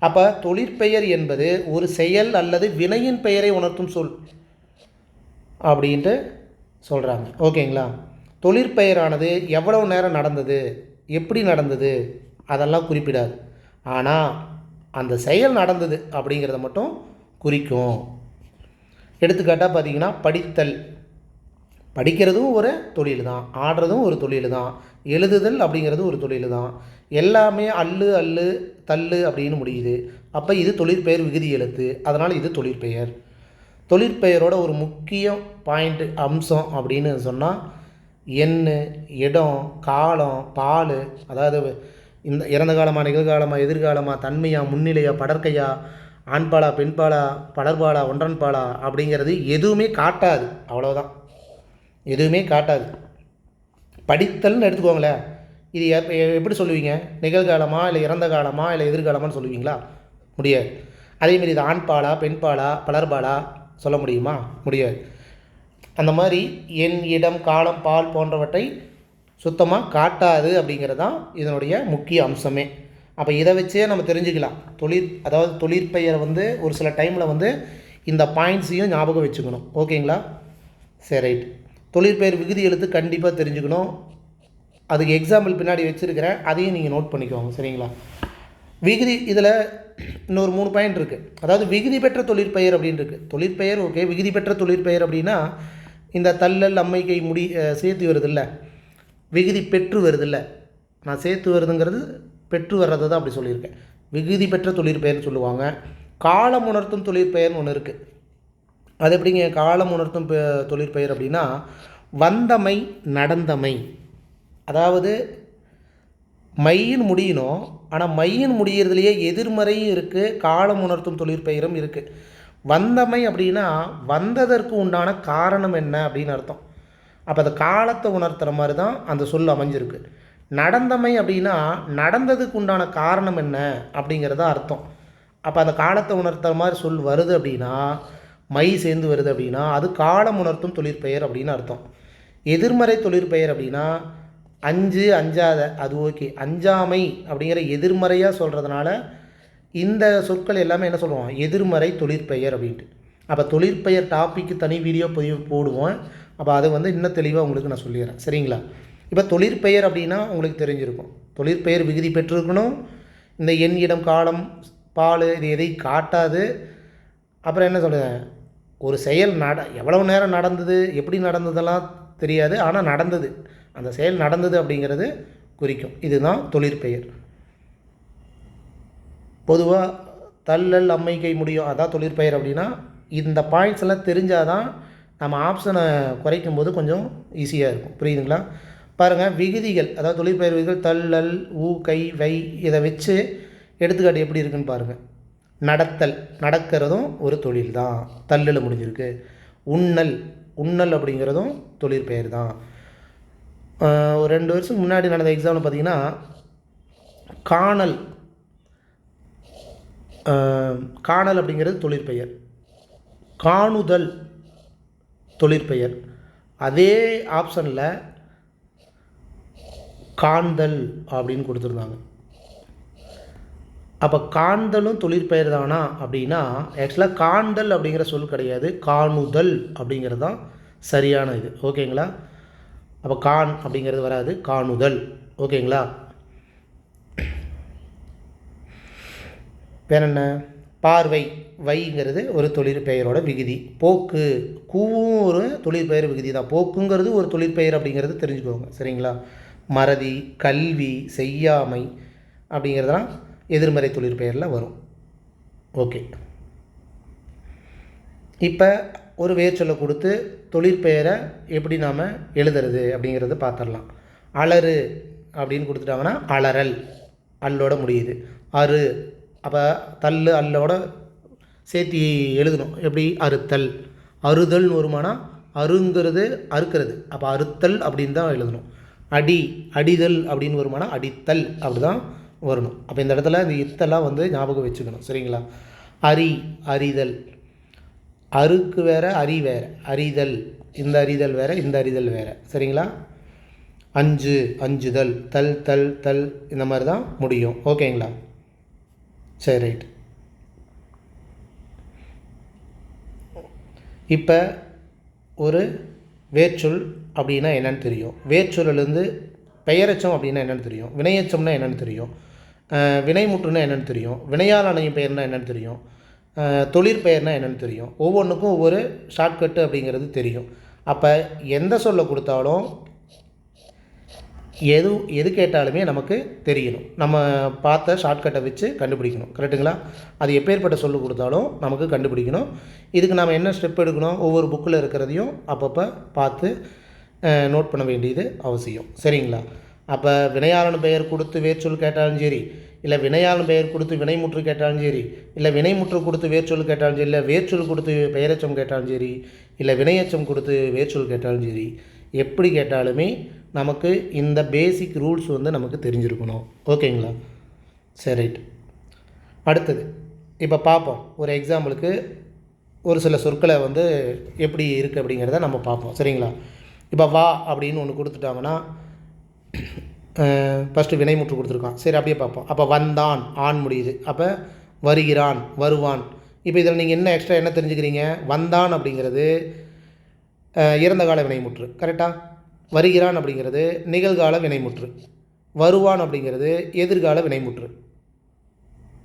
அப்போ தொழிற்பெயர் என்பது ஒரு செயல் அல்லது வினையின் பெயரை உணர்த்தும் சொல் அப்படின்ட்டு சொல்கிறாங்க. ஓகேங்களா? தொழிற்பெயரானது எவ்வளவு நேரம் நடந்தது, எப்படி நடந்தது அதெல்லாம் குறிப்பிடாது. ஆனால் அந்த செயல் நடந்தது அப்படிங்கிறத மட்டும் குறிக்கும். எடுத்துக்காட்டாக பார்த்தீங்கன்னா, படித்தல், படிக்கிறதும் ஒரு தொழில் தான், ஆடுறதும் ஒரு தொழில் தான், எழுதுதல் அப்படிங்கிறது ஒரு தொழில் தான். எல்லாமே அல்லு, தள்ளு அப்படின்னு முடியுது. அப்போ இது தொழிற்பெயர் விகுதி எழுத்து, அதனால் இது தொழிற்பெயர். தொழிற்பெயரோட ஒரு முக்கிய பாயிண்ட் அம்சம் அப்படின்னு சொன்னால் எண்ணு, இடம், காலம், பால், அதாவது இந்த இறந்த காலமாக, நிகழ்காலமா, எதிர்காலமா, தன்மையா, முன்னிலையா, படற்கையா, ஆண்பாலா, பெண்பாலா, படர்பாலா, ஒன்றன்பாலா அப்படிங்கிறது எதுவுமே காட்டாது. அவ்வளோதான், எதுவுமே காட்டாது. படித்தல்னு எடுத்துக்கோங்களேன், இது எப்படி சொல்லுவீங்க? நிகழ்காலமா, இல்லை இறந்த காலமா, இல்லை எதிர்காலமான்னு சொல்லுவீங்களா? முடியாது. அதேமாரி இது ஆண்பாலா, பெண்பாலா, பலர்பாலா சொல்ல முடியுமா? முடியாது. அந்த மாதிரி எண், இடம், காலம், பால் போன்றவற்றை சுத்தமாக காட்டாது அப்படிங்கிறது தான் இதனுடைய முக்கிய அம்சமே. அப்போ இதை வச்சே நம்ம தெரிஞ்சுக்கலாம். அதாவது தொழிற்பெயரை ஒரு சில டைமில் இந்த பாயிண்ட்ஸையும் ஞாபகம் வச்சுக்கணும். ஓகேங்களா? சரி, ரைட். தொழிற்பெயர் விகுதி எழுத்து கண்டிப்பாக தெரிஞ்சுக்கணும். அதுக்கு எக்ஸாம்பிள் பின்னாடி வச்சுருக்கிறேன், அதையும் நீங்கள் நோட் பண்ணிக்கோங்க. சரிங்களா? விகுதி இதில் இன்னொரு 3 பாயிண்ட் இருக்குது. அதாவது விகுதி பெற்ற தொழிற்பெயர் அப்படின்னு இருக்குது. தொழிற்பெயர் ஓகே, விகுதி பெற்ற தொழிற்பெயர் அப்படின்னா இந்த தள்ளல், அம்மை, கை முடி சேர்த்து வருதில்ல, விகுதி பெற்று வருதில்ல. நான் சேர்த்து வருதுங்கிறது பெற்று வர்றதை தான் அப்படி சொல்லியிருக்கேன். விகுதி பெற்ற தொழிற்பெயர்னு சொல்லுவாங்க. காலம் உணர்த்தும் தொழிற்பெயர்னு ஒன்று இருக்குது. அது எப்படிங்க காலம் உணர்த்தும் தொழிற்பெயர் அப்படின்னா, வந்தமை, நடந்தமை, அதாவது மையின் முடியணும், ஆனால் மையின் முடிகிறதுலையே எதிர்மறையும் இருக்குது, காலம் உணர்த்தும் தொழிற்பெயரும் இருக்குது. வந்தமை அப்படின்னா வந்ததற்கு உண்டான காரணம் என்ன அப்படின்னு அர்த்தம். அப்போ அந்த காலத்தை உணர்த்துகிற மாதிரி தான் அந்த சொல் அமைஞ்சிருக்கு. நடந்தமை அப்படின்னா நடந்ததுக்கு உண்டான காரணம் என்ன அப்படிங்கிறத அர்த்தம். அப்போ அந்த காலத்தை உணர்த்துற மாதிரி சொல் வருது அப்படின்னா, மை சேர்ந்து வருது அப்படின்னா அது காலம் உணர்த்தும் தொழிற்பெயர் அப்படின்னு அர்த்தம். எதிர்மறை தொழிற்பெயர் அப்படின்னா அஞ்சு அஞ்சாத, அது ஓகே. அஞ்சாமை அப்படிங்கிற எதிர்மறையாக சொல்கிறதுனால இந்த சொற்கள் எல்லாமே என்ன சொல்லுவோம், எதிர்மறை தொழிற்பெயர் அப்படின்ட்டு. அப்போ தொழிற்பெயர் டாப்பிக்கு தனி வீடியோ பதிவு போடுவோம். அப்போ அதை வந்து இன்னும் தெளிவாக உங்களுக்கு நான் சொல்லிடுறேன், சரிங்களா? இப்போ தொழிற்பெயர் அப்படின்னா உங்களுக்கு தெரிஞ்சிருக்கும், தொழிற்பெயர் விகுதி பெற்றிருக்கணும். இந்த எண், இடம், காலம், பால் இது எதையும் காட்டாது. அப்புறம் என்ன சொல்லுங்கள், ஒரு செயல் எவ்வளவு நேரம் நடந்தது, எப்படி நடந்ததெல்லாம் தெரியாது, ஆனால் நடந்தது, அந்த செயல் நடந்தது அப்படிங்கிறது குறிக்கும். இதுதான் தொழிற்பெயர். பொதுவாக தள்ளல், அம்மை, கை, முடியும், அதான் தொழிற்பெயர் அப்படின்னா இந்த பாயிண்ட்ஸ் எல்லாம் தெரிஞ்சால் தான் நம்ம ஆப்ஷனை குறைக்கும் போது கொஞ்சம் ஈஸியாக இருக்கும். புரியுதுங்களா? பாருங்கள், விகுதிகள், அதாவது தொழிற்பெயர் விகுதிகள் தள்ளல், ஊ, கை, வை, இதை வச்சு எடுத்துக்காட்டு எப்படி இருக்குன்னு பாருங்கள். நடத்தல், நடக்கிறதும் ஒரு தொழில் தான், தள்ளில் முடிஞ்சிருக்கு. உண்ணல், உண்ணல் அப்படிங்கிறதும் தொழிற்பெயர் தான். ஒரு 2 வருஷம் முன்னாடி நடந்த எக்ஸாமில் பார்த்தீங்கன்னா காணல், காணல் அப்படிங்கிறது தொழிற்பெயர். காணுதல் தொழிற்பெயர். அதே ஆப்ஷனில் காண்தல் அப்படின்னு கொடுத்துருந்தாங்க. அப்போ காண்தலும் தொழிற்பெயர் தானா அப்படின்னா ஆக்சுவலாக காண்தல் அப்படிங்கிற சொல் கிடையாது, காணுதல் அப்படிங்கிறது தான் சரியான இது. ஓகேங்களா? அப்போ கான் அப்படிங்கிறது வராது, காணுதல். ஓகேங்களா? வேற என்ன? பார்வை, வைங்கிறது ஒரு தொழிற்பெயரோட விகுதி. போக்கு, கூவும் ஒரு தொழிற்பெயர் விகுதி தான். போக்குங்கிறது ஒரு தொழிற்பெயர் அப்படிங்கிறது தெரிஞ்சுக்கோங்க, சரிங்களா? மறதி, கல்வி, செய்யாமை அப்படிங்கிறதெல்லாம் எதிர்மறை தொழிற்பெயரில் வரும். ஓகே, இப்போ ஒரு வேர்ச்சொல்லை கொடுத்து தொழிற்பெயரை எப்படி நாம் எழுதுறது அப்படிங்கிறத பார்த்துடலாம். அலறு அப்படின்னு கொடுத்துட்டாங்கன்னா அலறல், அல்லோட முடியுது. அரு, அப்போ தள்ளு அல்லோட சேர்த்தி எழுதணும். எப்படி? அறுத்தல். அறுதல்னு வருமானா அருங்கிறது அறுக்கிறது, அப்போ அறுத்தல் அப்படின்னு தான் எழுதணும். அடி, அடிதல் அப்படின்னு வருமானா அடித்தல் அப்படி தான் வரணும். அப்போ இந்த இடத்துல இந்த இத்தெல்லாம் வந்து ஞாபகம் வச்சுக்கணும், சரிங்களா? அரி, அறிதல். அருக்கு வேறு, அரி வேறு. அறிதல், இந்த அறிதல் வேறு, இந்த அறிதல் வேறு, சரிங்களா? அஞ்சு, அஞ்சுதல். தல், தல், தல், இந்த மாதிரி தான் முடியும். ஓகேங்களா? சரி, ரைட். இப்போ ஒரு வேர்ச்சொல் அப்படின்னா என்னென்னு தெரியும். வேர்ச்சொல்லிருந்து பெயரச்சம் அப்படின்னா என்னென்னு தெரியும். வினையச்சம்னா என்னென்னு தெரியும். வினைமுற்றுனா என்னென்னு தெரியும். வினையால் அணையும் பெயர்னா என்னென்னு தெரியும். தொழிற்பெயர்னா என்னென்னு தெரியும். ஒவ்வொன்றுக்கும் ஒவ்வொரு ஷார்ட்கட்டு அப்படிங்கிறது தெரியும். அப்போ எந்த சொல்லை கொடுத்தாலும் எது கேட்டாலுமே நமக்கு தெரியணும். நம்ம பார்த்த ஷார்ட்கட்டை வச்சு கண்டுபிடிக்கணும், கரெக்டுங்களா? அது எப்பேற்பட்ட சொல்லு கொடுத்தாலும் நமக்கு கண்டுபிடிக்கணும். இதுக்கு நம்ம என்ன ஸ்டெப் எடுக்கணும், ஒவ்வொரு புக்கில் இருக்கிறதையும் அப்பப்போ பார்த்து நோட் பண்ண வேண்டியது அவசியம், சரிங்களா? அப்போ வினையாளன் பெயர் கொடுத்து வேர்ச்சொல் கேட்டாலும் சரி, இல்லை வினையாளன் பெயர் கொடுத்து வினைமுற்று கேட்டாலும் சரி, இல்லை வினைமுற்று கொடுத்து வேர்ச்சொல் கேட்டாலும் சரி, இல்லை வேர்ச்சொல் கொடுத்து பெயரச்சம் கேட்டாலும் சரி, இல்லை வினையச்சம் கொடுத்து வேர்ச்சொல் கேட்டாலும் சரி, எப்படி கேட்டாலுமே நமக்கு இந்த பேசிக் ரூல்ஸ் வந்து நமக்கு தெரிஞ்சிருக்கணும். ஓகேங்களா? சரி, ரைட். அடுத்தது இப்போ பார்ப்போம். ஒரு எக்ஸாம்பிளுக்கு ஒரு சில சொற்களை வந்து எப்படி இருக்குது அப்படிங்கிறத நம்ம பார்ப்போம், சரிங்களா? இப்போ வா அப்படின்னு ஒன்று கொடுத்துட்டாங்கன்னா ஃபஸ்ட்டு வினைமுற்று கொடுத்துருக்கான், சரி அப்படியே பார்ப்போம். அப்போ வந்தான், ஆண் முடியுது. அப்போ வருகிறான், வருவான். இப்போ இதில் நீங்கள் என்ன எக்ஸ்ட்ரா என்ன தெரிஞ்சுக்கிறீங்க? வந்தான் அப்படிங்கிறது இறந்த கால வினைமுற்று, கரெக்டாக? வருகிறான் அப்படிங்கிறது நிகழ்கால வினைமுற்று. வருவான் அப்படிங்கிறது எதிர்கால வினைமுற்று.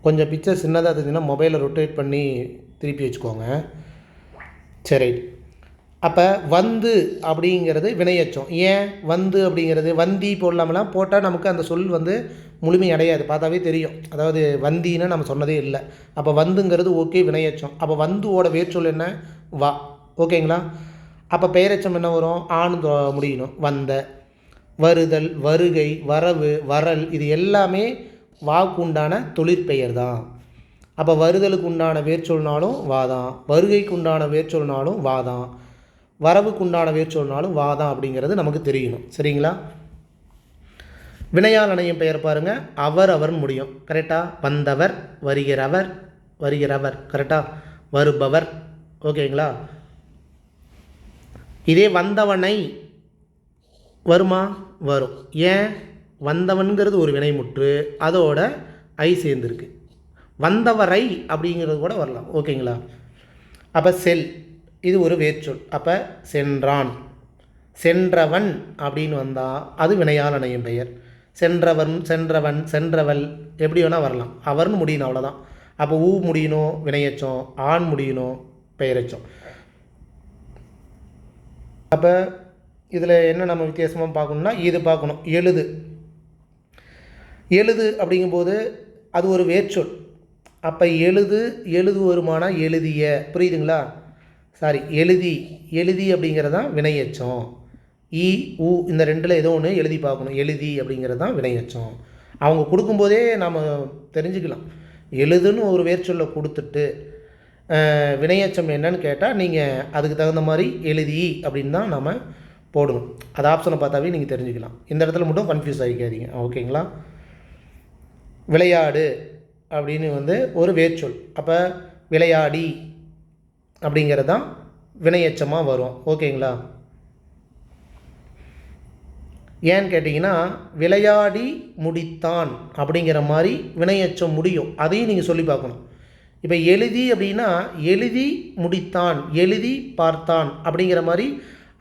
கொஞ்சம் பிக்சர் சின்னதாக இருந்துச்சுன்னா மொபைலை ரொட்டேட் பண்ணி திருப்பி வச்சுக்கோங்க. சரி, அப்போ வந்து அப்படிங்கிறது வினையச்சம். ஏன் வந்து அப்படிங்கிறது வந்தி போடலாமெல்லாம் போட்டால் நமக்கு அந்த சொல் வந்து முழுமை அடையாது, பார்த்தாவே தெரியும். அதாவது வந்தின்னு நம்ம சொன்னதே இல்லை. அப்போ வந்துங்கிறது ஓகே, வினையச்சம். அப்போ வந்துவோட வேர்ச்சொல் என்ன? வா. ஓகேங்களா? அப்போ பெயரச்சம் என்ன வரும்? ஆண் முடியணும். வந்த, வருதல், வருகை, வரவு, வரல், இது எல்லாமே வாக்கு உண்டான தொழிற்பெயர் தான். அப்போ வருதலுக்கு உண்டான வேர்ச்சொல்னாலும் வாதான், வருகைக்கு உண்டான வேர்ச்சொல்னாலும் வாதான், வரவுக்கு உண்டான வேர்ச்சொல்னாலும் வாதான் அப்படிங்கிறது நமக்கு தெரியணும், சரிங்களா? வினையால் அணையும் பெயர் பாருங்கள், அவர் அவர்னு முடியும். கரெக்டாக? வந்தவர், வருகிறவர், வருகிறவர். கரெக்டாக? வருபவர். ஓகேங்களா? இதே வந்தவனை வருமா? வரும். ஏன்? வந்தவன்கிறது ஒரு வினைமுற்று, அதோட ஐ சேர்ந்துருக்கு. வந்தவரை அப்படிங்கிறது கூட வரலாம். ஓகேங்களா? அப்போ செல் இது ஒரு வேர்ச்சொல். அப்போ சென்றான், சென்றவன் அப்படின்னு வந்தால் அது வினையால் அணையும் பெயர். சென்றவன், சென்றவன், சென்றவள் எப்படி வேணால் வரலாம். அவர்னு முடியணும், அவ்வளோதான். அப்போ ஊ முடியணும் வினையச்சம், ஆண் முடியணும் பெயரச்சம். அப்போ இதில் என்ன நம்ம வித்தியாசமாக பார்க்கணுன்னா இது பார்க்கணும். எழுது, எழுது அப்படிங்கும்போது அது ஒரு வேர்ச்சொல். அப்போ எழுது, எழுது வருமானா எழுதிய, புரியுதுங்களா? சாரி, எழுதி, எழுதி அப்படிங்கிறது தான் வினையச்சம். இ உ இந்த ரெண்டில் ஏதோ ஒன்று எழுதி பார்க்கணும். எழுதி அப்படிங்கிறது தான் வினையச்சம். அவங்க கொடுக்கும்போதே நாம் தெரிஞ்சுக்கலாம். எழுதுன்னு ஒரு வேர்ச்சொல்லை கொடுத்துட்டு வினையச்சம் என்னன்னு கேட்டால் நீங்கள் அதுக்கு தகுந்த மாதிரி எழுதி அப்படின்னு தான் நம்ம போடணும். அது ஆப்ஷனை பார்த்தாவே நீங்கள் தெரிஞ்சுக்கலாம். இந்த இடத்துல மட்டும் கன்ஃபியூஸ் ஆகிக்காதீங்க. ஓகேங்களா? விளையாடு அப்படின்னு வந்து ஒரு வேர்ச்சொல். அப்போ விளையாடி அப்படிங்கிறது தான் வினையச்சமாக வரும். ஓகேங்களா? ஏன்னு கேட்டிங்கன்னா விளையாடி முடித்தான் அப்படிங்கிற மாதிரி வினையச்சம் முடியும். அதையும் நீங்கள் சொல்லி பார்க்கணும். இப்போ எழுதி அப்படின்னா எழுதி முடித்தான், எழுதி பார்த்தான் அப்படிங்கிற மாதிரி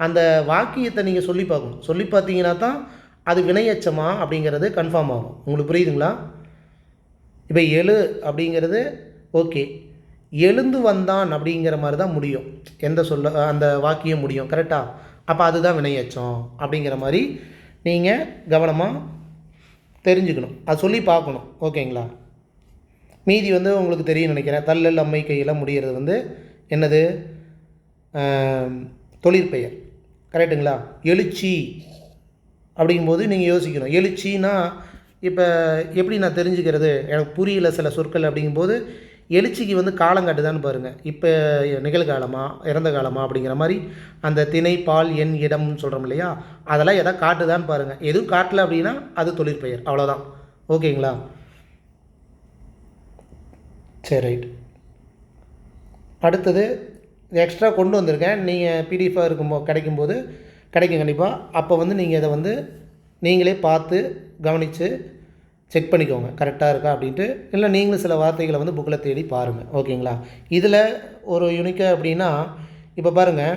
அந்த வாக்கியத்தை நீங்கள் சொல்லி பார்க்கணும். சொல்லி பார்த்தீங்கன்னா தான் அது வினையச்சமா அப்படிங்கிறது கன்ஃபார்ம் ஆகும். உங்களுக்கு புரியுதுங்களா? இப்போ எழு அப்படிங்கிறது ஓகே, எழுந்து வந்தான் அப்படிங்கிற மாதிரி தான் முடியும். எந்த சொல்ல அந்த வாக்கியம் முடியும். கரெக்டாக? அப்போ அதுதான் வினையச்சம் அப்படிங்கிற மாதிரி நீங்கள் கவனமாக தெரிஞ்சுக்கணும். அது சொல்லி பார்க்கணும். ஓகேங்களா? மீதி வந்து உங்களுக்கு தெரியும் நினைக்கிறேன். தள்ளல், அம்மை, கையெல்லாம் முடிகிறது வந்து என்னது? தொழிற்பெயர். கரெக்டுங்களா? எழுச்சி அப்படிங்கும்போது நீங்கள் யோசிக்கணும். எழுச்சின்னா இப்போ எப்படி நான் தெரிஞ்சுக்கிறது, எனக்கு புரியல சில சொற்கள் அப்படிங்கும்போது எழுச்சிக்கு வந்து காலம் காட்டுதான்னு பாருங்கள். இப்போ நிகழ்காலமா இறந்த காலமா அப்படிங்கிற மாதிரி அந்த திணை, பால், எண், இடம்னு சொல்கிறோம் இல்லையா, அதெல்லாம் எதாவது காட்டுதான்னு பாருங்கள். எதுவும் காட்டலை அப்படின்னா அது தொழிற்பெயர். அவ்வளோதான். ஓகேங்களா? சரி, ரைட். அடுத்தது எக்ஸ்ட்ரா கொண்டு வந்திருக்கேன். நீங்கள் பிடிஎஃபாக இருக்கும்போது கிடைக்கும் கண்டிப்பாக. அப்போ வந்து நீங்கள் இதை வந்து நீங்களே பார்த்து கவனித்து செக் பண்ணிக்கோங்க கரெக்டாக இருக்கா அப்படின்ட்டு. இல்லை நீங்களும் சில வார்த்தைகளை வந்து புக்கில் தேடி பாருங்கள். ஓகேங்களா? இதில் ஒரு யூனிக்காக அப்படின்னா இப்போ பாருங்கள்,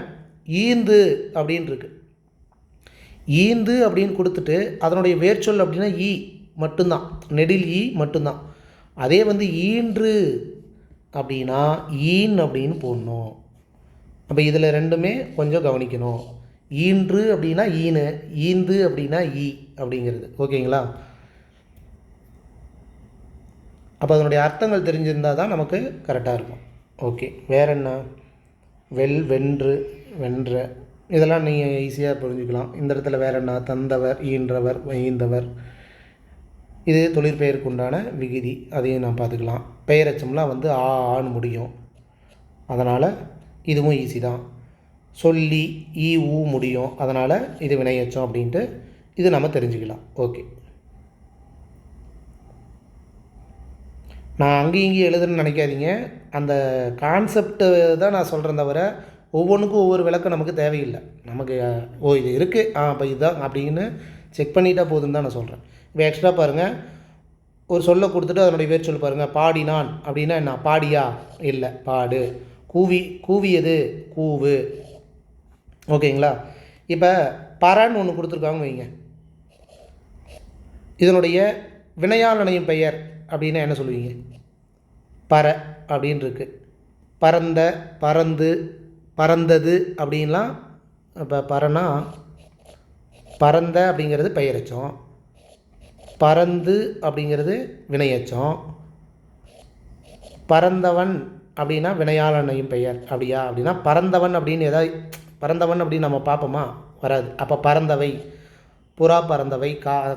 ஈந்து அப்படின்னு இருக்கு. ஈந்து அப்படின்னு கொடுத்துட்டு அதனுடைய வேர்ச்சொல் அப்படின்னா ஈ மட்டும்தான், நெடில் ஈ மட்டும்தான். அதே வந்து ஈன்று அப்படின்னா ஈன் அப்படின்னு போடணும். அப்போ இதில் ரெண்டுமே கொஞ்சம் கவனிக்கணும். ஈன்று அப்படின்னா ஈனு, ஈந்து அப்படின்னா ஈ அப்படிங்கிறது. ஓகேங்களா? அப்போ அதனுடைய அர்த்தங்கள் தெரிஞ்சிருந்தால் தான் நமக்கு கரெக்டாக இருக்கும். ஓகே, வேறு என்ன? வெல், வென்று, வென்ற, இதெல்லாம் நீங்கள் ஈஸியாக புரிஞ்சுக்கலாம். இந்த இடத்துல வேறு என்ன? தந்தவர், ஈன்றவர், ஈந்தவர். இது தொழிற்பெயருக்கு உண்டான விகுதி, அதையும் நான் பார்த்துக்கலாம். பெயரச்சம்லாம் வந்து ஆன்னு முடியும், அதனால் இதுவும் ஈஸி தான். சொல்லி ஈ ஊ முடியும், அதனால் இது வினையச்சம் அப்படின்ட்டு இது நம்ம தெரிஞ்சுக்கலாம். ஓகே, நான் அங்கேயும் இங்கேயும் எழுதுன்னு நினைக்காதீங்க. அந்த கான்செப்ட்டு தான் நான் சொல்கிறேன் தவிர ஒவ்வொன்றுக்கும் ஒவ்வொரு விளக்கம் நமக்கு தேவையில்லை. நமக்கு இது இருக்குது, அப்போ இதுதான் அப்படின்னு செக் பண்ணிட்டால் போதுன்னு தான் நான் சொல்கிறேன். இப்போ எக்ஸ்ட்ரா பாருங்கள், ஒரு சொல்லை கொடுத்துட்டு அதனுடைய வேர் சொல்லி பாருங்கள். பாடினான் அப்படின்னா என்ன? பாடியா? இல்லை, பாடு. கூவியது, கூவு. ஓகேங்களா? இப்போ பறன்னு ஒன்று கொடுத்துருக்காங்க வைங்க. இதனுடைய வினையால் அணையும் பெயர் அப்படின்னா என்ன சொல்லுவீங்க? பற அப்படின்னு இருக்குது. பறந்த, பறந்து, பறந்தது அப்படின்லாம். இப்போ பறனா பறந்த அப்படிங்கிறது பெயரச்சம், பறந்து அப்படிங்கிறது வினையச்சம், பறந்தவன் அப்படின்னா வினையால் அணையும் பெயர். அப்படியா? அப்படின்னா பறந்தவன் அப்படின்னு ஏதாவது பறந்தவன் அப்படின்னு நம்ம பார்ப்போமா? வராது. அப்போ பறந்தவை, புறா பறந்தவை,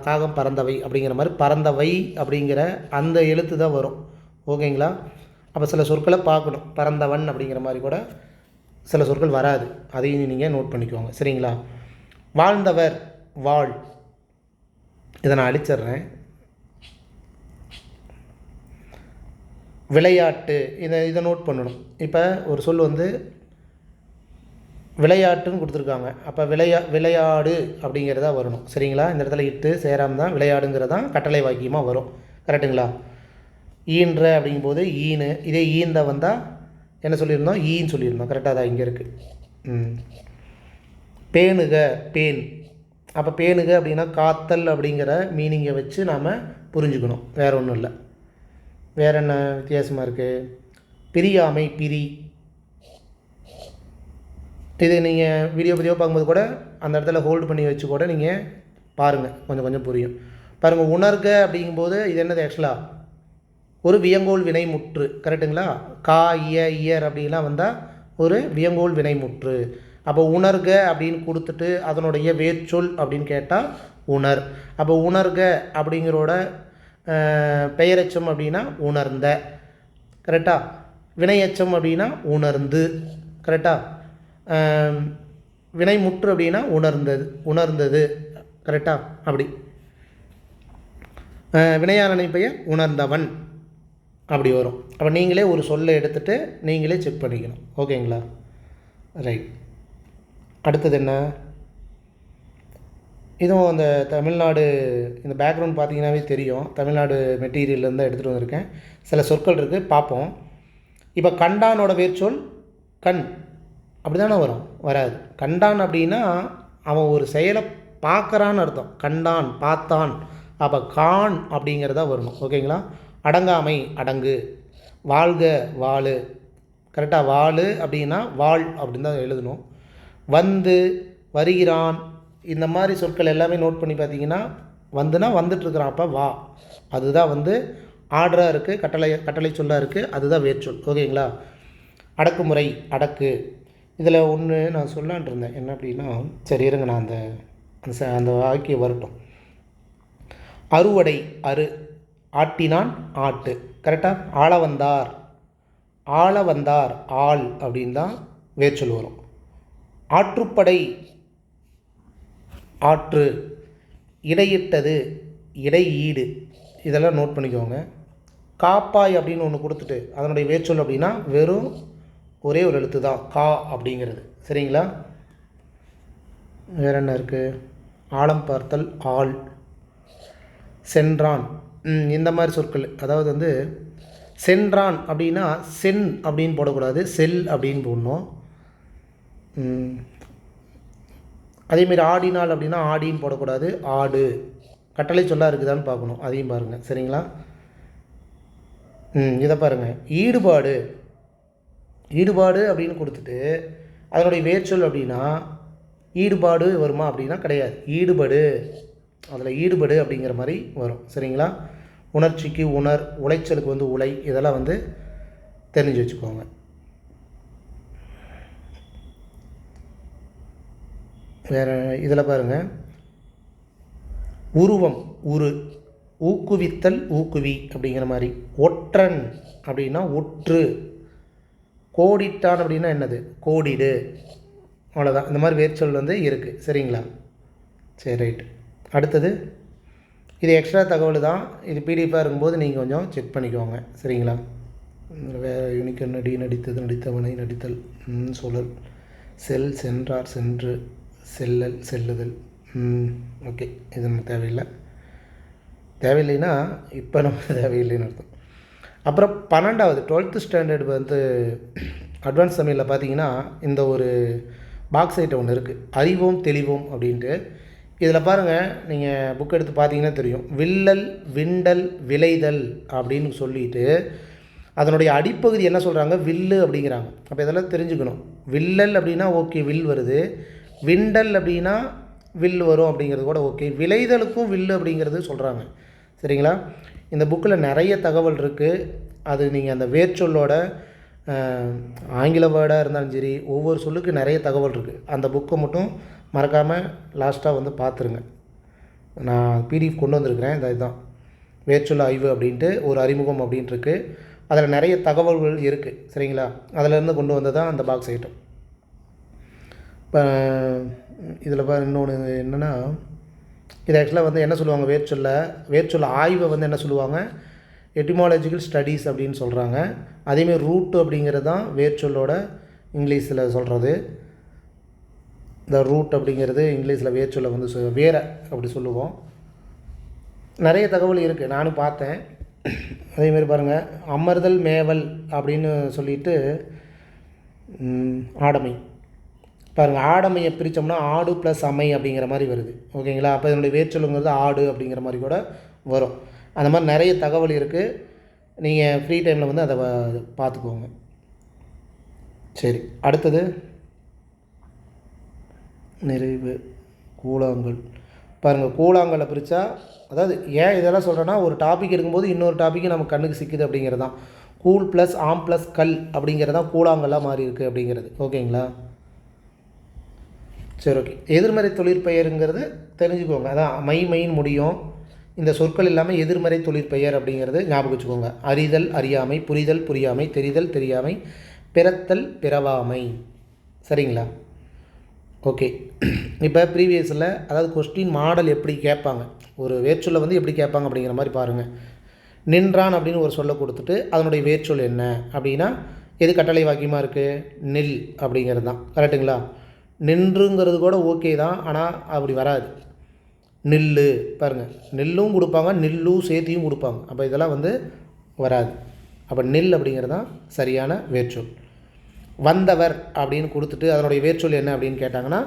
காகம் பறந்தவை அப்படிங்கிற மாதிரி பறந்தவை அப்படிங்கிற அந்த எழுத்து தான் வரும். ஓகேங்களா? அப்போ சில சொற்களை பார்க்கணும். பறந்தவன் அப்படிங்கிற மாதிரி கூட சில சொற்கள் வராது, அதையும் நீங்கள் நோட் பண்ணிக்கோங்க. சரிங்களா? வாழ்ந்தவர், வாழ். இதை நான் அழிச்சிட்றேன். விளையாட்டு, இதை நோட் பண்ணணும். இப்போ ஒரு சொல் வந்து விளையாட்டுன்னு கொடுத்துருக்காங்க. அப்போ விளையாடு அப்படிங்கிறதா வரணும். சரிங்களா? இந்த இடத்துல இட்டு சேராமல் தான் விளையாடுங்கிறதான் கட்டளை வாக்கியமாக வரும். கரெக்டுங்களா? ஈன்ற அப்படிங்கும்போது ஈனு, இதே ஈந்த வந்தால் என்ன சொல்லியிருந்தோம்? ஈன்னு சொல்லியிருந்தோம். கரெக்டாக தான் இங்கே இருக்குது. பேணுக, பேன். அப்போ பேணுக அப்படின்னா காத்தல் அப்படிங்கிற மீனிங்கை வச்சு நாம் புரிஞ்சுக்கணும். வேறு ஒன்றும் இல்லை. வேறு என்ன வித்தியாசமாக இருக்குது? பிரியாமை, பிரி. இது நீங்கள் வீடியோ பார்க்கும்போது கூட அந்த இடத்துல ஹோல்டு பண்ணி வச்சு கூட நீங்கள் பாருங்கள், கொஞ்சம் கொஞ்சம் புரியும். பாருங்கள், உணர்க அப்படிங்கும்போது இது என்னது? ஆக்சுவலாக ஒரு வியங்கோல் வினைமுற்று. கரெக்டுங்களா? கா, இயர் அப்படின்லாம் வந்தால் ஒரு வியங்கோல் வினைமுற்று. அப்போ உணர்க அப்படின்னு கொடுத்துட்டு அதனுடைய வேர்ச்சொல் அப்படின்னு கேட்டால் உணர். அப்போ உணர்க அப்படிங்கிறோட பெயரெச்சம் அப்படின்னா உணர்ந்த. கரெக்டாக? வினையச்சம் அப்படின்னா உணர்ந்து. கரெக்டாக? வினைமுற்று அப்படின்னா உணர்ந்தது. கரெக்டாக? அப்படி வினையாளனை பெயர் உணர்ந்தவன் அப்படி வரும். அப்போ நீங்களே ஒரு சொல்லை எடுத்துகிட்டு நீங்களே செக் பண்ணிக்கணும். ஓகேங்களா? ரைட். அடுத்தது என்ன? இதுவும் அந்த தமிழ்நாடு, இந்த பேக்ரவுண்ட் பார்த்தீங்கன்னாவே தெரியும், தமிழ்நாடு மெட்டீரியல்லேருந்து எடுத்துகிட்டு வந்திருக்கேன். சில சொற்கள் இருக்குது, பார்ப்போம். இப்போ கண்டானோட வேர்ச்சொல் கண். அப்படி தானே வரும்? வராது. கண்டான் அப்படின்னா அவன் ஒரு செயலை பார்க்குறான்னு அர்த்தம். கண்டான், பார்த்தான். அப்போ கான் அப்படிங்கிறதா வரணும். ஓகேங்களா? அடங்காமை, அடங்கு. வாழ்க, வாழு. கரெக்டாக? வாழு அப்படின்னா வாழ் அப்படின்னு தான் எழுதணும். வந்து, வருகிறான். இந்த மாதிரி சொற்கள் எல்லாமே நோட் பண்ணி பார்த்தீங்கன்னா வந்துனா வந்துட்டுருக்குறான். அப்போ வா, அதுதான் வந்து ஆர்டராக இருக்குது, கட்டளை சொல்லாக இருக்குது, அதுதான் வேர்ச்சொல். ஓகேங்களா? அடக்குமுறை, அடக்கு. இதில் ஒன்று நான் சொல்லான் இருந்தேன். என்ன அப்படின்னா, சரி இருங்க, நான் அந்த வாக்கியம் வரட்டும். அறுவடை, அரு. ஆட்டினான், ஆட்டு. கரெக்டாக? ஆள வந்தார், ஆள் அப்படின்னு தான் வேர்ச்சொல் வரும். ஆற்றுப்படை, ஆற்று. இடையிட்டது, இடையீடு. இதெல்லாம் நோட் பண்ணிக்கோங்க. காப்பாய் அப்படின்னு ஒன்று கொடுத்துட்டு அதனுடைய வேர்ச்சொல் அப்படின்னா வெறும் ஒரே ஒரு எழுத்து தான், கா அப்படிங்கிறது. சரிங்களா? வேறு என்ன இருக்குது? ஆழம் பார்த்தல், ஆள். சென்றான், இந்த மாதிரி சொற்கள். அதாவது வந்து சென்றான் அப்படின்னா சென் அப்படின்னு போடக்கூடாது, செல் அப்படின்னு போடணும். அதேமாரி ஆடினாள் அப்படின்னா ஆடின்னு போடக்கூடாது, ஆடு. கட்டளை சொல்லாக இருக்குதான்னு பார்க்கணும், அதையும் பாருங்கள். சரிங்களா? இதை பாருங்கள். ஈடுபாடு, ஈடுபாடு அப்படின்னு கொடுத்துட்டு அதனுடைய வேர்ச்சொல் அப்படின்னா ஈடுபாடு வருமா அப்படின்னா கிடையாது, ஈடுபடு. அதில் ஈடுபடு அப்படிங்கிற மாதிரி வரும். சரிங்களா? உணர்ச்சிக்கு உணர், உளைச்சலுக்கு வந்து உலை. இதெல்லாம் வந்து தெரிஞ்சு வச்சுக்கோங்க. வேறு இதில் பாருங்கள். உருவம், உரு. ஊக்குவித்தல், ஊக்குவி அப்படிங்கிற மாதிரி. ஒற்றன் அப்படின்னா ஒற்று. கோடிட்டான் அப்படின்னா என்னது? கோடிடு. அவ்வளோதான். இந்த மாதிரி வேர்ச்சொல் வந்து இருக்குது. சரிங்களா? சரி, ரைட்டு. அடுத்தது இது எக்ஸ்ட்ரா தகவல் தான். இது பிடிஎஃபாக இருக்கும்போது நீங்கள் கொஞ்சம் செக் பண்ணிக்கோங்க. சரிங்களா? வேறு யூனிக்கன், நடி, நடித்தது, நடித்தவனை, நடித்தல், சுழல், செல், சென்றார், சென்று, செல்லல், செல்லுதல். ஓகே, இது நம்ம தேவையில்லைன்னா இப்போ நம்ம தேவையில்லைன்னு அர்த்தம். அப்புறம் 12வது 12th ஸ்டாண்டர்டு வந்து அட்வான்ஸ் தமிழில் பார்த்தீங்கன்னா இந்த ஒரு பாக்ஸ் ஐட்டம் ஒன்று இருக்குது, அறிவோம் தெளிவோம் அப்படின்ட்டு. இதில் பாருங்கள், நீங்கள் புக் எடுத்து பார்த்தீங்கன்னா தெரியும். வில்லல், விண்டல், விளைதல் அப்படின்னு சொல்லிட்டு அதனுடைய அடிப்பகுதி என்ன சொல்கிறாங்க? வில்லு அப்படிங்கிறாங்க. அப்போ இதெல்லாம் தெரிஞ்சுக்கணும். வில்லல் அப்படின்னா ஓகே, வில் வருது. விண்டல் அப்படின்னா வில் வரும் அப்படிங்கிறது கூட ஓகே. விளைதலுக்கும் வில்லு அப்படிங்கிறது சொல்கிறாங்க. சரிங்களா? இந்த புக்கில் நிறைய தகவல் இருக்குது. அது நீங்கள் அந்த வேர்ச்சொல்லோட ஆங்கில வேர்டாக இருந்தாலும் சரி, ஒவ்வொரு சொல்லுக்கு நிறைய தகவல் இருக்குது. அந்த புக்கை மட்டும் மறக்காமல் லாஸ்ட்டாக வந்து பார்த்துருங்க. நான் பிடிஎஃப் கொண்டு வந்திருக்கிறேன். இதுதான் வேர்ச்சொல் ஆய்வு அப்படின்ட்டு ஒரு அறிமுகம் அப்படின்ட்டுருக்கு. அதில் நிறைய தகவல்கள் இருக்குது. சரிங்களா? அதிலேருந்து கொண்டு வந்தது தான் அந்த பாக்ஸ் ஐட்டம். இப்போ இதில் இன்னொன்று என்னென்னா, இது ஆக்சுவலாக வந்து என்ன சொல்லுவாங்க, வேர்ச்சொல்ல ஆய்வை வந்து என்ன சொல்லுவாங்க, எட்டிமாலஜிக்கல் ஸ்டடீஸ் அப்படின்னு சொல்கிறாங்க. அதேமாதிரி ரூட்டு அப்படிங்கிறது தான் வேர்ச்சொல்லோட இங்கிலீஷில் சொல்கிறது. இந்த ரூட் அப்படிங்கிறது இங்கிலீஷில் வேர்ச்சொல்லை வந்து வேரை அப்படி சொல்லுவோம். நிறைய தகவல் இருக்குது, நானும் பார்த்தேன். அதேமாரி பாருங்கள், அமர்தல் மேவல் அப்படின்னு சொல்லிட்டு ஆடமை பாருங்கள். ஆடமையை பிரித்தோம்னா ஆடு ப்ளஸ் அமை அப்படிங்கிற மாதிரி வருது. ஓகேங்களா? அப்போ இதனுடைய வேர்ச்சொல்லுங்கிறது ஆடு அப்படிங்கிற மாதிரி கூட வரும். அந்த மாதிரி நிறைய தகவல் இருக்குது. நீங்கள் ஃப்ரீ டைமில் வந்து அதை பார்த்துக்கோங்க. சரி, அடுத்தது நிறைவு கூழாங்கல். பாருங்கள், கூழாங்கலை பிரித்தா, அதாவது ஏன் இதெல்லாம் சொல்கிறேன்னா, ஒரு டாபிக் இருக்கும்போது இன்னொரு டாப்பிக்கு நம்ம கண்ணுக்கு சிக்குது அப்படிங்கிறது தான். கூழ் ப்ளஸ் ஆம் ப்ளஸ் கல் அப்படிங்கிறது தான் கூழாங்கல்லாக மாறி இருக்குது அப்படிங்கிறது. ஓகேங்களா? சரி, ஓகே. எதிர்மறை தொழிற்பெயருங்கிறது தெரிஞ்சுக்கோங்க. அதான் மைன்னு முடியும். இந்த சொற்கள் இல்லாமல் எதிர்மறை தொழிற்பெயர் அப்படிங்கிறது ஞாபகம் வச்சுக்கோங்க. அறிதல் அறியாமை, புரிதல் புரியாமை, தெரிதல் தெரியாமை, பிறத்தல் பிறவாமை. சரிங்களா? ஓகே. இப்போ ப்ரீவியஸில் அதாவது கொஸ்டின் மாடல் எப்படி கேட்பாங்க, ஒரு வேர்ச்சொல்லை வந்து எப்படி கேட்பாங்க அப்படிங்கிற மாதிரி பாருங்கள். நின்றான் அப்படின்னு ஒரு சொல்லை கொடுத்துட்டு அதனுடைய வேர்ச்சொல் என்ன அப்படின்னா, எது கட்டளை வாக்கியமாக இருக்குது, நில் அப்படிங்கிறது தான். கரெக்டுங்களா? நின்றுங்கிறது கூட ஓகே தான், ஆனால் அப்படி வராது. நில்லு பாருங்கள், நெல்லும் கொடுப்பாங்க, நில்லும் சேர்த்தியும் கொடுப்பாங்க. அப்போ இதெல்லாம் வந்து வராது. அப்போ நில் அப்படிங்கிறது தான் சரியான வேர்ச்சொல். வந்தவர் அப்படின்னு கொடுத்துட்டு அதனுடைய வேர்ச்சொல் என்ன அப்படின்னு கேட்டாங்கன்னா,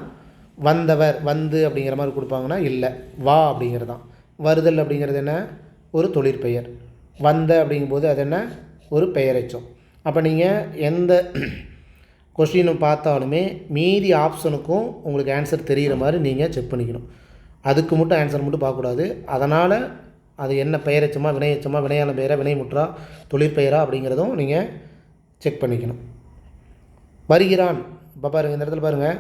வந்தவர் வந்து அப்படிங்கிற மாதிரி கொடுப்பாங்கன்னா இல்லை, வா அப்படிங்கிறது தான். வருதல் அப்படிங்கிறது என்ன, ஒரு தொழிற்பெயர். வந்த அப்படிங்கும்போது அது என்ன, ஒரு பெயரெச்சம். அப்போ நீங்கள் எந்த கொஸ்டினை பார்த்தாலுமே மீதி ஆப்ஷனுக்கும் உங்களுக்கு ஆன்சர் தெரிகிற மாதிரி நீங்கள் செக் பண்ணிக்கணும். அதுக்கு மட்டும் ஆன்சர் மட்டும் பார்க்கக்கூடாது. அதனால் அது என்ன பெயரெச்சமா, வினையெச்சமா, வினையான பெயரா, வினைமுற்றா, தொழிற்பெயரா அப்படிங்கிறதும் நீங்கள் செக் பண்ணிக்கணும். வருகிறான். இப்போ பாருங்கள், இந்த இடத்துல பாருங்கள்,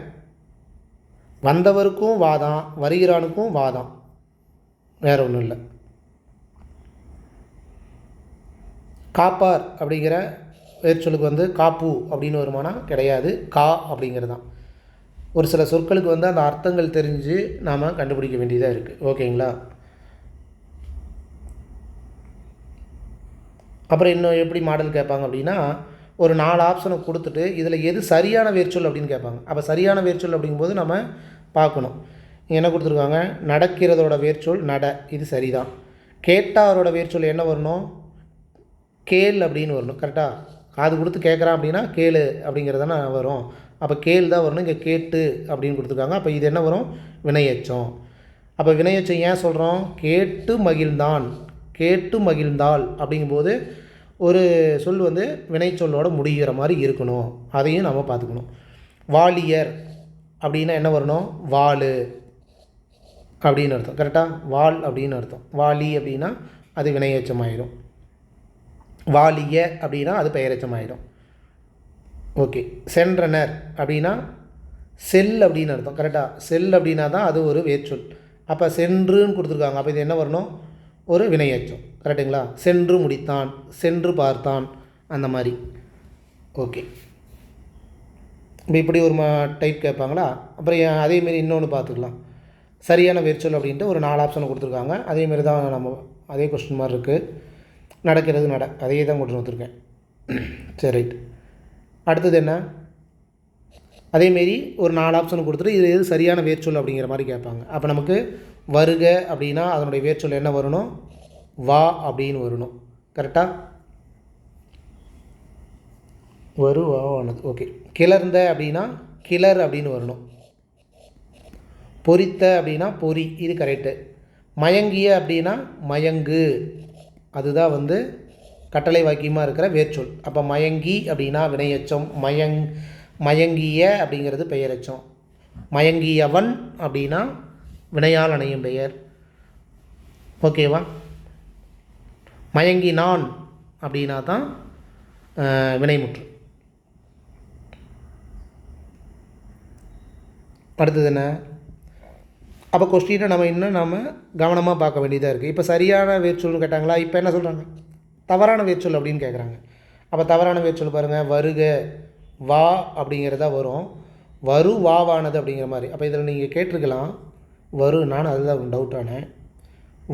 வந்தவருக்கும் வாதான், வருகிறானுக்கும் வாதான், வேறு ஒன்றும் இல்லை. காப்பார் அப்படிங்கிற வேர்ச்சொல்லுக்கு வந்து காப்பு அப்படின்னு வருமானா கிடையாது, கா அப்படிங்கிறது தான். ஒரு சில சொற்களுக்கு வந்து அந்த அர்த்தங்கள் தெரிஞ்சு நாம் கண்டுபிடிக்க வேண்டியதாக இருக்குது. ஓகேங்களா? அப்புறம் இன்னும் எப்படி மாடல் கேட்பாங்க அப்படின்னா, ஒரு 4 ஆப்ஷனை கொடுத்துட்டு இதில் எது சரியான வேர்ச்சொல் அப்படின்னு கேட்பாங்க. அப்போ சரியான வேர்ச்சொல் அப்படிங்கும்போது நம்ம பார்க்கணும். என்ன கொடுத்துருக்காங்க, நடக்கிறதோட வேர்ச்சொல் நட, இது சரிதான். கேட்டாரோட வேர்ச்சொல் என்ன வரணும், கேள் அப்படின்னு வரணும். கரெக்டாக? காது கொடுத்து கேட்குறான் அப்படின்னா கேளு அப்படிங்கிறது தானே வரும். அப்போ கேள் தான் வரணும். இங்கே கேட்டு அப்படின்னு கொடுத்துருக்காங்க. அப்போ இது என்ன வரும், வினையெச்சம். அப்போ வினையெச்சம் ஏன் சொல்கிறோம், கேட்டு மகிழ்ந்தான், கேட்டு மகிழ்ந்தாள் அப்படிங்கும்போது ஒரு சொல் வந்து வினைச்சொல்லோடு முடிகிற மாதிரி இருக்கணும். அதையும் நம்ம பார்த்துக்கணும். வாலியர் அப்படின்னா என்ன வரணும், வாளு அப்படின்னு அர்த்தம். கரெக்டாக? வாள் அப்படின்னு அர்த்தம். வாலி அப்படின்னா அது வினையெச்சமாயிடும். வாலிய அப்படின்னா அது பெயரெச்சமாயிடும். ஓகே. சென்றனர் அப்படின்னா செல் அப்படின்னு அர்த்தம். கரெக்டாக? செல் அப்படின்னா தான் அது ஒரு வேர்ச்சொல். அப்போ சென்றுன்னு கொடுத்துருக்காங்க. அப்போ இது என்ன வரணும், ஒரு வினையெச்சம். கரெக்டுங்களா? சென்று முடித்தான், சென்று பார்த்தான், அந்த மாதிரி. ஓகே. இப்போ இப்படி ஒரு டைப் கேட்பாங்களா? அப்புறம் அதேமாரி இன்னொன்று பார்த்துக்கலாம். சரியான வேர்ச்சொல் அப்படின்ட்டு ஒரு 4 ஆப்ஷனை கொடுத்துருக்காங்க. அதேமாரி தான் நம்ம அதே கொஸ்டின் மாதிரி இருக்குது. நடக்கிறது நட, அதையே தான் கொண்டு வந்துருக்கேன். சரி, ரைட். அடுத்தது என்ன, அதேமாரி ஒரு 4 ஆப்ஷன் கொடுத்துட்டு இது எது சரியான வேர்ச்சொல் அப்படிங்கிற மாதிரி கேட்பாங்க. அப்போ நமக்கு வருக அப்படின்னா அதனுடைய வேர்ச்சொல் என்ன வரணும், வா அப்படின்னு வரணும். கரெக்டாக? வாவானது. ஓகே. கிளர்ந்த அப்படின்னா கிளர் அப்படின்னு வரணும். பொரித்த அப்படின்னா பொறி, இது கரெக்டு. மயங்கிய அப்படின்னா மயங்கு, அதுதான் வந்து கட்டளை வாக்கியமாக இருக்கிற வேர்ச்சொல். அப்போ மயங்கி அப்படின்னா வினையெச்சம், மயங்கிய அப்படிங்கிறது பெயரெச்சம். மயங்கியவன் அப்படின்னா வினையால் அணையும் பெயர். ஓகேவா? மயங்கினான் அப்படின்னா தான் வினைமுற்று. அடுத்தது என்ன, அப்போ கொஸ்டினை நம்ம கவனமாக பார்க்க வேண்டியதாக இருக்குது. இப்போ சரியான வேர்ச்சொல்னு கேட்டாங்களா, இப்போ என்ன சொல்கிறாங்க, தவறான வேர்ச்சொல் அப்படின்னு கேட்குறாங்க. அப்போ தவறான வேர்ச்சொல் பாருங்கள், வருக, வா அப்படிங்கிறதா வரும், வரு வாவானது அப்படிங்கிற மாதிரி. அப்போ இதில் நீங்கள் கேட்டிருக்கலாம், வரு, நானும் அதுதான் டவுட் ஆனேன்.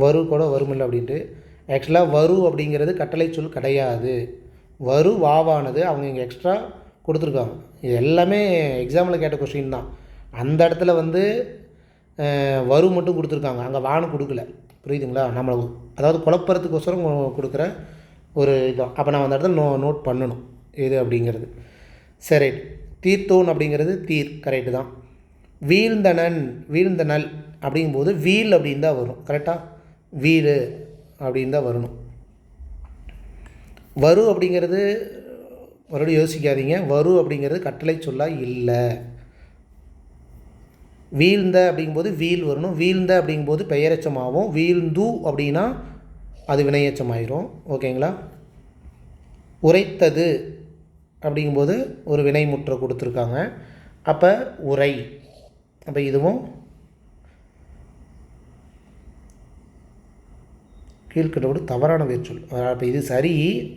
வரு கூட வருமில்லை அப்படின்ட்டு. ஆக்சுவலாக வரு அப்படிங்கிறது கட்டளை சொல் கிடையாது. வரு வாவானது அவங்க இங்கே எக்ஸ்ட்ரா கொடுத்துருக்காங்க. இது எல்லாமே எக்ஸாமில் கேட்ட கொஸ்டின் தான். அந்த இடத்துல வந்து வரு மட்டும் கொடுத்துருக்காங்க, அங்கே வான்னு கொடுக்கல. புரியுதுங்களா? நம்மளை அதாவது குழப்பறதுக்கோசரம் கொடுக்குற ஒரு இதான். அப்போ நம்ம அந்த இடத்துல நோட் பண்ணணும் எது அப்படிங்கிறது. சரி, ரைட். தீர்த்தோன் அப்படிங்கிறது தீர், கரெக்டு தான். வீழ்ந்தனன், வீழ்ந்தனல் அப்படிங்கும்போது வீல் அப்படின்னு தான் வரும். கரெக்டாக? வீடு அப்படின்னு தான் வரணும். வரு அப்படிங்கிறது மறுபடியும் யோசிக்காதீங்க. வரு அப்படிங்கிறது கட்டளை சொல்லாக இல்லை. வீழ்ந்த அப்படிங்கும்போது வீல் வரணும். வீழ்ந்த அப்படிங்கும்போது பெயரெச்சமாகவும், வீழ்ந்து அப்படின்னா அது வினையெச்சமாயிரும். ஓகேங்களா? உரைத்தது அப்படிங்கும்போது ஒரு வினைமுற்றை கொடுத்துருக்காங்க. அப்போ உரை. அப்போ இதுவும் கீழ்கண்டோடு தவறான வேர்ச்சொல். அப்போ இது சரி.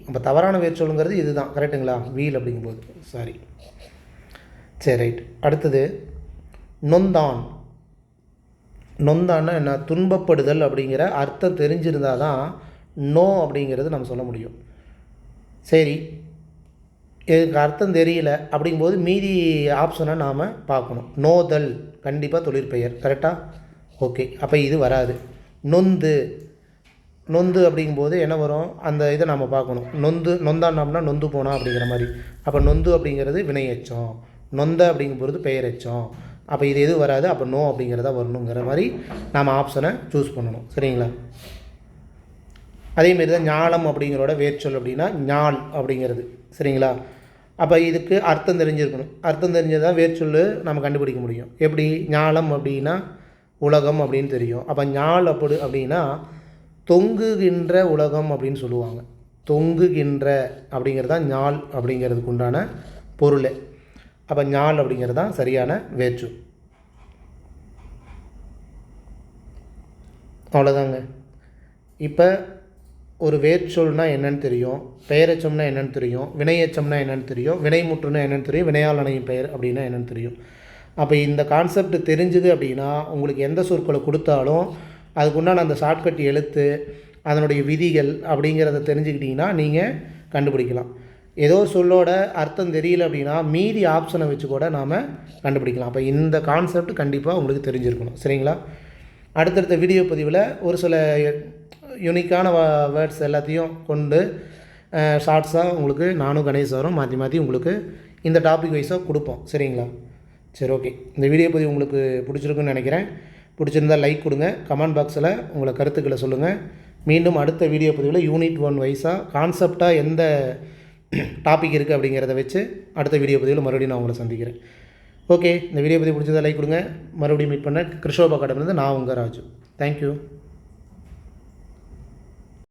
அப்போ தவறான வேர்ச்சொல்லுங்கிறது இது தான். கரெக்டுங்களா? வீல் அப்படிங்கும்போது சாரி. சரி, ரைட். அடுத்தது நொந்தான். நொந்தான்னா என்ன? துன்பப்படுதல் அப்படிங்கிற அர்த்தம் தெரிஞ்சிருந்தால் தான் நோ அப்படிங்கிறது நம்ம சொல்ல முடியும். சரி, இதுக்கு அர்த்தம் தெரியல அப்படிங்கும்போது மீதி ஆப்ஷனை நாம் பார்க்கணும். நோதல் கண்டிப்பாக தொழிற்பெயர். கரெக்டாக? ஓகே, அப்போ இது வராது. நொந்து, நொந்து அப்படிங்கும்போது என்ன வரும்? அந்த இதை நம்ம பார்க்கணும். நொந்தான்னோம்னா நொந்து போனா அப்படிங்கிற மாதிரி. அப்போ நொந்து அப்படிங்கிறது வினையெச்சம், நொந்த அப்படிங்கும்போது பெயரெச்சம். அப்போ இது எது வராது. அப்போ நோ அப்படிங்கிறத வரணுங்கிற மாதிரி நாம் ஆப்ஷனை சூஸ் பண்ணணும். சரிங்களா? அதேமாரி தான் ஞாலம் அப்படிங்கிறோட வேர்ச்சொல் அப்படின்னா ஞால் அப்படிங்கிறது. சரிங்களா? அப்போ இதுக்கு அர்த்தம் தெரிஞ்சிருக்கணும். அர்த்தம் தெரிஞ்சது தான் வேர்ச்சொல் நம்ம கண்டுபிடிக்க முடியும். எப்படி? ஞாலம் அப்படின்னா உலகம் அப்படின்னு தெரியும். அப்போ ஞால் அப்படின்னா தொங்குகின்ற உலகம் அப்படின்னு சொல்லுவாங்க. தொங்குகின்ற அப்படிங்கிறது தான் ஞால் அப்படிங்கிறதுக்கு உண்டான பொருள். அப்போ ஞால் அப்படிங்கிறது தான் சரியான வேர்ச்சொல். அவ்வளோதாங்க. இப்போ ஒரு வேர்ச்சொல்னா என்னென்னு தெரியும், பெயரெச்சம்னா என்னென்னு தெரியும், வினையெச்சம்னா என்னென்னு தெரியும், வினைமுற்றுனா என்னென்னு தெரியும், வினையால் அணையும் பெயர் அப்படின்னா என்னென்னு தெரியும். அப்போ இந்த கான்செப்ட் தெரிஞ்சுது அப்படின்னா உங்களுக்கு எந்த சொற்களை கொடுத்தாலும் அதுக்குண்டான அந்த ஷார்ட்கட் எழுத்து, அதனுடைய விதிகள் அப்படிங்கிறத தெரிஞ்சுக்கிட்டிங்கன்னா நீங்கள் கண்டுபிடிக்கலாம். ஏதோ சொல்லோட அர்த்தம் தெரியல அப்படின்னா மீதி ஆப்ஷனை வச்சு கூட நாம் கண்டுபிடிக்கலாம். அப்போ இந்த கான்செப்ட் கண்டிப்பாக உங்களுக்கு தெரிஞ்சிருக்கணும். சரிங்களா? அடுத்தடுத்த வீடியோ பதிவில் ஒரு சில யூனிக்கான வேர்ட்ஸ் எல்லாத்தையும் கொண்டு ஷார்ட்ஸாக உங்களுக்கு நானும் கணேஷ் வரும் மாற்றி மாற்றி உங்களுக்கு இந்த டாபிக் வைஸாக கொடுப்போம். சரிங்களா? சரி, ஓகே. இந்த வீடியோ பதிவு உங்களுக்கு பிடிச்சிருக்குன்னு நினைக்கிறேன். பிடிச்சிருந்தால் லைக் கொடுங்க. கமெண்ட் பாக்ஸில் உங்களை கருத்துக்களை சொல்லுங்கள். மீண்டும் அடுத்த வீடியோ பதிவில் யூனிட் 1 வைஸாக கான்செப்டாக எந்த டாபிக் இருக்குது அப்படிங்கிறத வச்சு அடுத்த வீடியோ பதிவில் மறுபடியும் நான் உங்களை சந்திக்கிறேன். ஓகே, இந்த வீடியோ பதிவு பிடிச்சதை லைக் கொடுங்க. மறுபடியும் மீட் பண்ண கிருஷோபா அகாடமிலேருந்து நான் உங்கள் ராஜு. தேங்க்யூ.